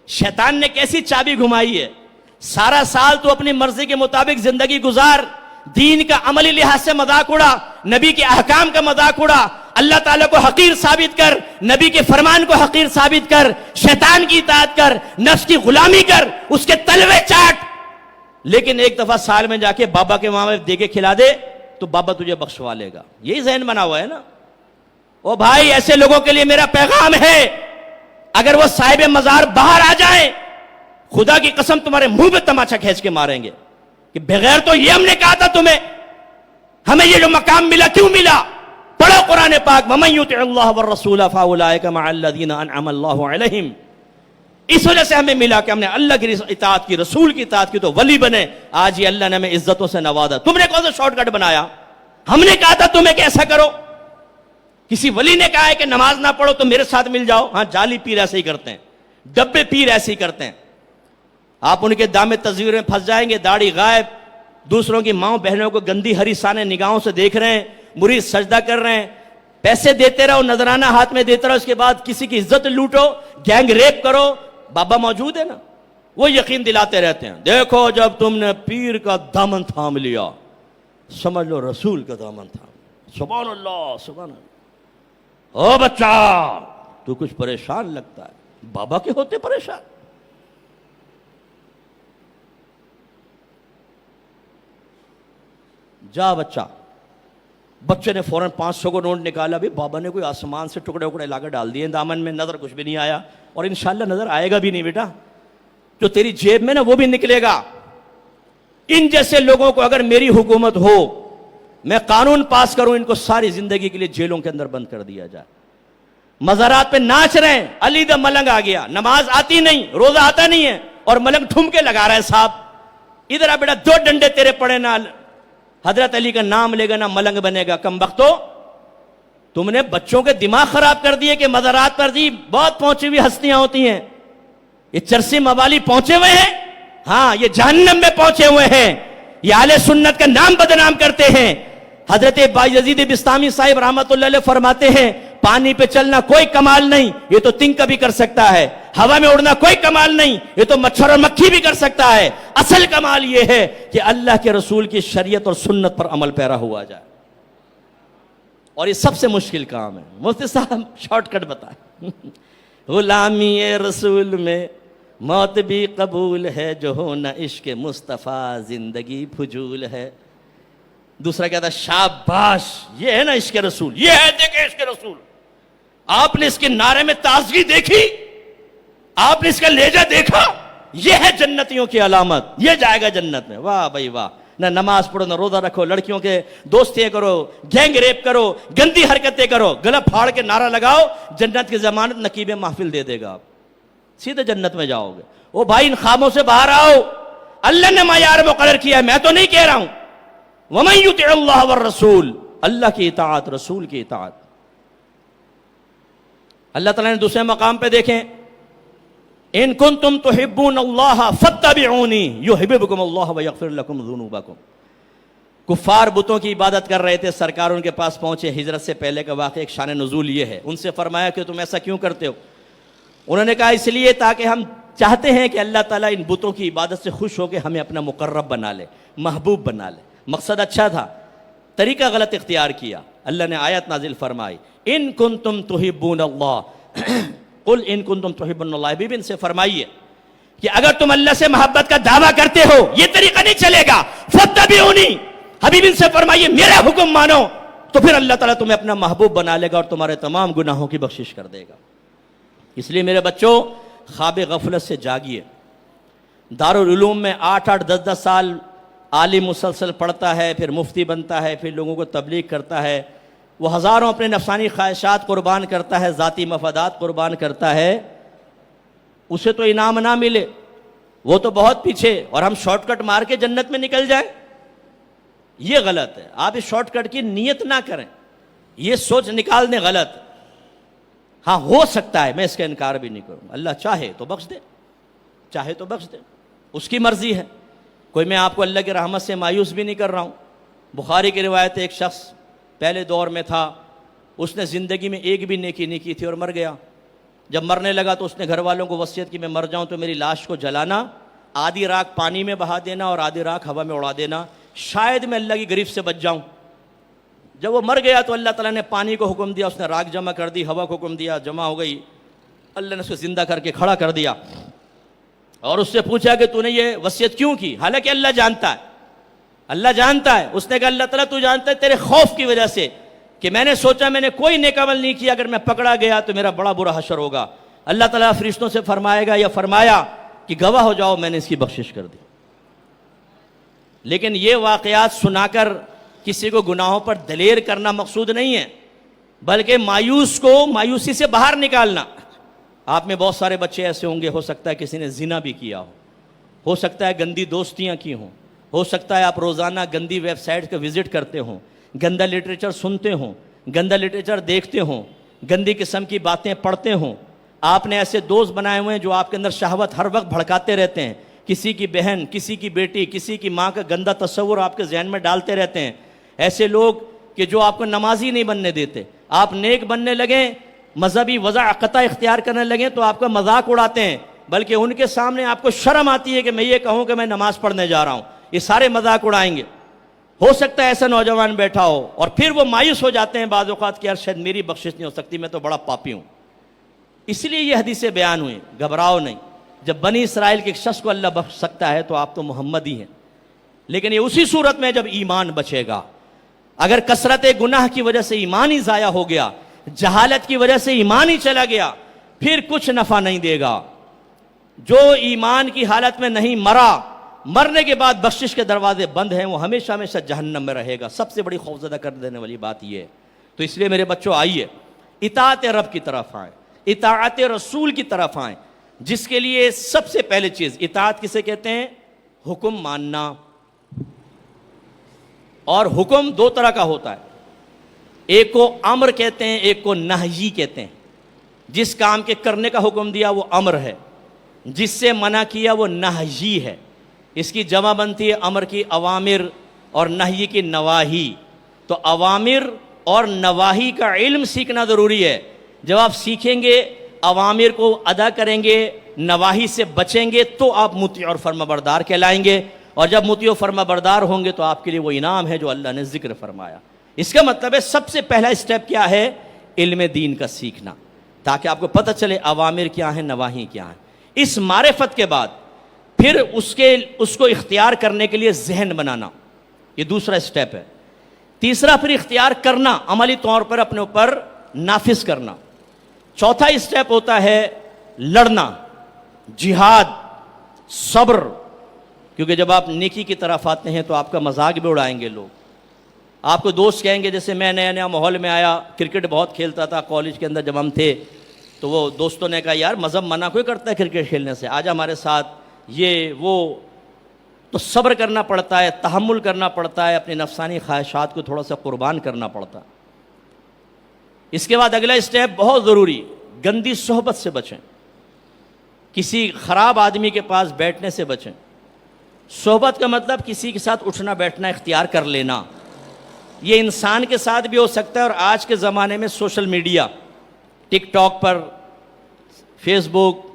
شیطان نے کیسی چابی گھمائی ہے. سارا سال تو اپنی مرضی کے مطابق زندگی گزار، دین کا عملی لحاظ سے مذاق اڑا، نبی کے احکام کا مذاق اڑا، اللہ تعالیٰ کو حقیر ثابت کر، نبی کے فرمان کو حقیر ثابت کر، شیطان کی اطاعت کر، نفس کی غلامی کر، اس کے تلوے چاٹ. لیکن ایک دفعہ سال میں جا کے بابا کے وہاں دیگے کھلا دے تو بابا تجھے بخشوا لے گا. یہی ذہن بنا ہوا ہے نا. او بھائی ایسے لوگوں کے لیے میرا پیغام ہے، اگر وہ صاحب مزار باہر آ جائیں خدا کی قسم تمہارے منہ پہ تماچا کھینچ کے ماریں گے کہ بغیر تو یہ ہم نے کہا تھا تمہیں، ہمیں یہ جو مقام ملا کیوں ملا؟ پڑھو قرآن پاک وَمَن يُطِعِ اللَّهَ وَالرَّسُولَ فَأُولَٰئِكَ مَعَ الَّذِينَ أَنْعَمَ اللَّهُ عَلَيْهِمْ. اس وجہ سے ہمیں ملا کہ ہم نے اللہ کی اطاعت کی، رسول کی اطاعت کی تو ولی بنے. آج یہ اللہ نے ہمیں عزتوں سے نوازا. تم نے کون سا شارٹ کٹ بنایا؟ ہم نے کہا تھا تمہیں کہ ایسا کرو. کسی ولی نے کہا ہے کہ نماز نہ پڑھو تو میرے ساتھ مل جاؤ؟ ہاں، جعلی پیر ایسے ہی کرتے ہیں، ڈبے پیر ایسے ہی کرتے ہیں. آپ ان کے دامِ تصویر میں پھنس جائیں گے، داڑھی غائب، دوسروں کی ماؤں بہنوں کو گندی ہریسانے نگاہوں سے دیکھ رہے ہیں، مرید سجدہ کر رہے ہیں، پیسے دیتے رہو، نذرانہ ہاتھ میں دیتے رہو، اس کے بعد کسی کی عزت لوٹو، گینگ ریپ کرو. بابا موجود ہے نا، وہ یقین دلاتے رہتے ہیں، دیکھو جب تم نے پیر کا دامن تھام لیا سمجھ لو رسول کا دامن تھام. سبحان اللہ سبحان اللہ. او بچہ تو کچھ پریشان لگتا ہے، بابا کے ہوتے پریشان. جا بچہ. بچے نے فوراً 500 کو نوٹ نکالا، بھی بابا نے کوئی آسمان سے ٹکڑے اکڑے لا کر ڈال دیے دامن میں، نظر کچھ بھی نہیں آیا، اور انشاءاللہ نظر آئے گا بھی نہیں بیٹا، جو تیری جیب میں نا وہ بھی نکلے گا. ان جیسے لوگوں کو اگر میری حکومت ہو، میں قانون پاس کروں، ان کو ساری زندگی کے لیے جیلوں کے اندر بند کر دیا جائے. مزارات پہ ناچ رہے ہیں، علی دا ملنگ آ گیا، نماز آتی نہیں، روزہ آتا نہیں ہے، اور ملنگ ٹھمکے لگا رہا ہے. صاحب ادھر آ بیٹا، 2 ڈنڈے تیرے پڑے نا حضرت علی کا نام لے گا نہ ملنگ بنے گا. کم بختو، تم نے بچوں کے دماغ خراب کر دیے کہ مزارات پر جی بہت پہنچی ہوئی ہستیاں ہوتی ہیں، یہ چرسی موالی پہنچے ہوئے ہیں، ہاں یہ جہنم میں پہنچے ہوئے ہیں، یہ اہل سنت کا نام بدنام کرتے ہیں. حضرت بایزید بستامی صاحب رحمۃ اللہ علیہ فرماتے ہیں، پانی پہ چلنا کوئی کمال نہیں، یہ تو تنکا بھی کر سکتا ہے. ہوا میں اڑنا کوئی کمال نہیں، یہ تو مچھر اور مکھی بھی کر سکتا ہے. اصل کمال یہ ہے کہ اللہ کے رسول کی شریعت اور سنت پر عمل پیرا ہوا جائے، اور یہ سب سے مشکل کام ہے. مفتی صاحب شارٹ کٹ بتائیں. غلامی رسول میں موت بھی قبول ہے، جو ہو نہ عشق مصطفیٰ زندگی فجول ہے. دوسرا کہتا ہے شاباش، یہ ہے نا عشق رسول، یہ ہے دیکھیں عشق رسول. آپ نے اس کے نعرے میں تازگی دیکھی، آپ نے اس کا لہجہ دیکھا، یہ ہے جنتیوں کی علامت، یہ جائے گا جنت میں. واہ بھائی واہ. نہ نماز پڑھو، نہ روزہ رکھو، لڑکیوں کے دوستیاں کرو، گینگ ریپ کرو، گندی حرکتیں کرو، گلا پھاڑ کے نعرہ لگاؤ، جنت کی ضمانت نقیب محفل دے دے گا، آپ سیدھے جنت میں جاؤ گے. او بھائی ان خوابوں سے باہر آؤ، اللہ نے معیار مقرر کیا ہے، میں تو نہیں کہہ رہا ہوں. وَمَن يُطِعِ اللَّهَ وَالرَّسُولَ، اللہ کی اطاعت، رسول کی اطاعت. اللہ تعالیٰ نے دوسرے مقام پہ دیکھیں، ان کنتم تحبون اللہ فاتبعونی یحببکم اللہ ویغفر لکم ذنوبکم. کفار بتوں کی عبادت کر رہے تھے، سرکار ان کے پاس پہنچے. ہجرت سے پہلے کا واقعہ، ایک شان نزول یہ ہے. ان سے فرمایا کہ تم ایسا کیوں کرتے ہو؟ انہوں نے کہا اس لیے تاکہ ہم چاہتے ہیں کہ اللہ تعالیٰ ان بتوں کی عبادت سے خوش ہو کے ہمیں اپنا مقرب بنا لے، محبوب بنا لے. مقصد اچھا تھا، طریقہ غلط اختیار کیا. اللہ نے آیت نازل فرمائی، ان کنتم تحبون اللہ قل ان کنتم تحبون اللہ. حبیب ان سے فرمائیے کہ اگر تم اللہ سے محبت کا دعویٰ کرتے ہو، یہ طریقہ نہیں چلے گا، فاتبعونی. حبیب ان سے فرمائیے میرا حکم مانو، تو پھر اللہ تعالیٰ تمہیں اپنا محبوب بنا لے گا اور تمہارے تمام گناہوں کی بخشش کر دے گا. اس لیے میرے بچوں، خواب غفلت سے جاگیے. دارالعلوم میں 8-8 10-10 سال عالم مسلسل پڑھتا ہے، پھر مفتی بنتا ہے، پھر لوگوں کو تبلیغ کرتا ہے، وہ ہزاروں اپنے نفسانی خواہشات قربان کرتا ہے، ذاتی مفادات قربان کرتا ہے، اسے تو انعام نہ ملے، وہ تو بہت پیچھے، اور ہم شارٹ کٹ مار کے جنت میں نکل جائیں. یہ غلط ہے. آپ اس شارٹ کٹ کی نیت نہ کریں، یہ سوچ نکال دیں غلط. ہاں ہو سکتا ہے، میں اس کا انکار بھی نہیں کروں، اللہ چاہے تو بخش دے، چاہے تو بخش دے، اس کی مرضی ہے. کوئی میں آپ کو اللہ کی رحمت سے مایوس بھی نہیں کر رہا ہوں. بخاری کی روایت ہے، ایک شخص پہلے دور میں تھا، اس نے زندگی میں ایک بھی نیکی نہیں کی تھی اور مر گیا. جب مرنے لگا تو اس نے گھر والوں کو وصیت کی، میں مر جاؤں تو میری لاش کو جلانا، آدھی راکھ پانی میں بہا دینا اور آدھی راکھ ہوا میں اڑا دینا، شاید میں اللہ کی گرفت سے بچ جاؤں. جب وہ مر گیا تو اللہ تعالیٰ نے پانی کو حکم دیا، اس نے راکھ جمع کر دی، ہوا کو حکم دیا، جمع ہو گئی. اللہ نے اس کو زندہ کر کے کھڑا کر دیا اور اس سے پوچھا کہ تو نے یہ وصیت کیوں کی؟ حالانکہ اللہ جانتا ہے، اللہ جانتا ہے. اس نے کہا اللہ تعالیٰ تو جانتا ہے تیرے خوف کی وجہ سے کہ میں نے سوچا میں نے کوئی نیک عمل نہیں کیا، اگر میں پکڑا گیا تو میرا بڑا برا حشر ہوگا. اللہ تعالیٰ فرشتوں سے فرمائے گا یا فرمایا کہ گواہ ہو جاؤ میں نے اس کی بخشش کر دی. لیکن یہ واقعات سنا کر کسی کو گناہوں پر دلیر کرنا مقصود نہیں ہے، بلکہ مایوس کو مایوسی سے باہر نکالنا. آپ میں بہت سارے بچے ایسے ہوں گے، ہو سکتا ہے کسی نے زنا بھی کیا ہو سکتا ہے گندی دوستیاں کی ہوں، ہو سکتا ہے آپ روزانہ گندی ویب سائٹ کا وزٹ کرتے ہوں، گندا لٹریچر سنتے ہوں، گندا لٹریچر دیکھتے ہوں، گندی قسم کی باتیں پڑھتے ہوں، آپ نے ایسے دوست بنائے ہوئے ہیں جو آپ کے اندر شہوت ہر وقت بھڑکاتے رہتے ہیں، کسی کی بہن، کسی کی بیٹی، کسی کی ماں کا گندا تصور آپ کے ذہن میں ڈالتے رہتے ہیں، ایسے لوگ کہ جو آپ کو نمازی نہیں بننے دیتے، آپ نیک بننے لگیں، مذہبی وضاحت اختیار کرنے لگیں تو آپ کا مذاق اڑاتے ہیں، بلکہ ان کے سامنے آپ کو شرم آتی ہے کہ میں یہ کہوں کہ میں نماز پڑھنے جا رہا ہوں، یہ سارے مذاق اڑائیں گے۔ ہو سکتا ہے ایسا نوجوان بیٹھا ہو اور پھر وہ مایوس ہو جاتے ہیں بعض اوقات کہ یار شاید میری بخشش نہیں ہو سکتی، میں تو بڑا پاپی ہوں۔ اس لیے یہ حدیثیں بیان ہوئیں، گھبراؤ نہیں، جب بنی اسرائیل کے ایک شخص کو اللہ بخش سکتا ہے تو آپ تو محمد ہی ہیں، لیکن یہ اسی صورت میں جب ایمان بچے گا۔ اگر کثرت گناہ کی وجہ سے ایمان ہی ضائع ہو گیا، جہالت کی وجہ سے ایمان ہی چلا گیا، پھر کچھ نفع نہیں دے گا۔ جو ایمان کی حالت میں نہیں مرا، مرنے کے بعد بخشش کے دروازے بند ہیں، وہ ہمیشہ ہمیشہ جہنم میں رہے گا۔ سب سے بڑی خوفزدہ کر دینے والی بات یہ ہے۔ تو اس لیے میرے بچوں آئیے اطاعت رب کی طرف آئیں، اطاعت رسول کی طرف آئیں، جس کے لیے سب سے پہلے چیز اطاعت کسے کہتے ہیں؟ حکم ماننا۔ اور حکم دو طرح کا ہوتا ہے، ایک کو امر کہتے ہیں، ایک کو نہی کہتے ہیں۔ جس کام کے کرنے کا حکم دیا وہ امر ہے، جس سے منع کیا وہ نہی ہے۔ اس کی جمع بنتی ہے امر کی اوامر اور نہی کی نواہی۔ تو اوامر اور نواہی کا علم سیکھنا ضروری ہے۔ جب آپ سیکھیں گے، اوامر کو ادا کریں گے، نواہی سے بچیں گے، تو آپ مطیع اور فرما بردار کہلائیں گے، اور جب مطیع و فرما بردار ہوں گے تو آپ کے لیے وہ انعام ہے جو اللہ نے ذکر فرمایا۔ اس کا مطلب ہے سب سے پہلا اسٹیپ کیا ہے؟ علم دین کا سیکھنا، تاکہ آپ کو پتہ چلے اوامر کیا ہیں، نواہی کیا ہیں۔ اس معرفت کے بعد پھر اس کو اختیار کرنے کے لیے ذہن بنانا، یہ دوسرا اسٹیپ ہے۔ تیسرا پھر اختیار کرنا، عملی طور پر اپنے اوپر نافذ کرنا۔ چوتھا اسٹیپ ہوتا ہے لڑنا، جہاد، صبر، کیونکہ جب آپ نیکی کی طرف آتے ہیں تو آپ کا مذاق بھی اڑائیں گے لوگ۔ آپ کو دوست کہیں گے، جیسے میں نیا نیا ماحول میں آیا، کرکٹ بہت کھیلتا تھا کالج کے اندر جب ہم تھے، تو وہ دوستوں نے کہا یار مذہب منع کوئی کرتا ہے کرکٹ کھیلنے سے، آجا ہمارے ساتھ، یہ وہ۔ تو صبر کرنا پڑتا ہے، تحمل کرنا پڑتا ہے، اپنی نفسانی خواہشات کو تھوڑا سا قربان کرنا پڑتا ہے۔ اس کے بعد اگلا اسٹیپ بہت ضروری، گندی صحبت سے بچیں، کسی خراب آدمی کے پاس بیٹھنے سے بچیں۔ صحبت کا مطلب کسی کے ساتھ اٹھنا بیٹھنا اختیار کر لینا۔ یہ انسان کے ساتھ بھی ہو سکتا ہے، اور آج کے زمانے میں سوشل میڈیا، ٹک ٹاک پر، فیس بک،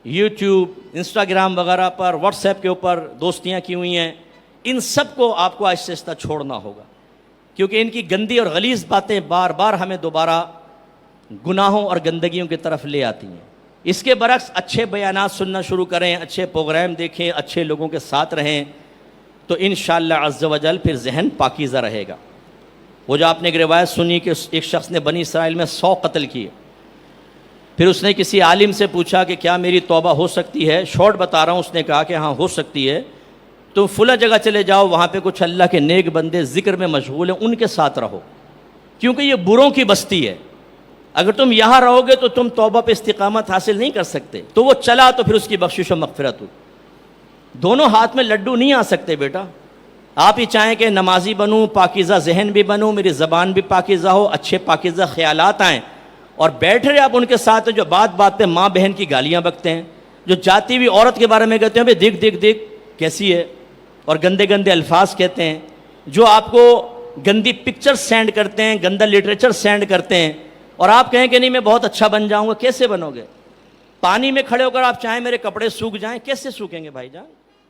یوٹیوب، انسٹاگرام وغیرہ پر، واٹس ایپ کے اوپر دوستیاں کی ہوئی ہیں، ان سب کو آپ کو آہستہ آہستہ چھوڑنا ہوگا، کیونکہ ان کی گندی اور غلیظ باتیں بار بار ہمیں دوبارہ گناہوں اور گندگیوں کی طرف لے آتی ہیں۔ اس کے برعکس اچھے بیانات سننا شروع کریں، اچھے پروگرام دیکھیں، اچھے لوگوں کے ساتھ رہیں، تو انشاءاللہ عز و جل پھر ذہن پاکیزہ رہے گا۔ وہ جو آپ نے ایک روایت سنی کہ ایک شخص نے بنی اسرائیل میں 100 قتل کیے، پھر اس نے کسی عالم سے پوچھا کہ کیا میری توبہ ہو سکتی ہے؟ شارٹ بتا رہا ہوں، اس نے کہا کہ ہاں ہو سکتی ہے، تو فلاں جگہ چلے جاؤ، وہاں پہ کچھ اللہ کے نیک بندے ذکر میں مشغول ہیں، ان کے ساتھ رہو، کیونکہ یہ بروں کی بستی ہے، اگر تم یہاں رہو گے تو تم توبہ پہ استقامت حاصل نہیں کر سکتے۔ تو وہ چلا، تو پھر اس کی بخشش و مغفرت ہوئی۔ دونوں ہاتھ میں لڈو نہیں آ سکتے بیٹا۔ آپ ہی چاہیں کہ نمازی بنوں، پاکیزہ ذہن بھی بنوں، میری زبان بھی پاکیزہ ہو، اچھے پاکیزہ خیالات آئیں، اور بیٹھ رہے آپ ان کے ساتھ جو بات بات پہ ماں بہن کی گالیاں بکتے ہیں، جو جاتی ہوئی عورت کے بارے میں کہتے ہیں بھئی دیکھ دیکھ دیکھ کیسی ہے، اور گندے گندے الفاظ کہتے ہیں، جو آپ کو گندی پکچر سینڈ کرتے ہیں، گندا لٹریچر سینڈ کرتے ہیں، اور آپ کہیں کہ نہیں میں بہت اچھا بن جاؤں گا۔ کیسے بنو گے؟ پانی میں کھڑے ہو کر آپ چاہیں میرے کپڑے سوکھ جائیں، کیسے سوکھیں گے بھائی جان؟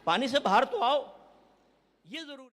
پانی سے باہر تو آؤ، یہ ضرور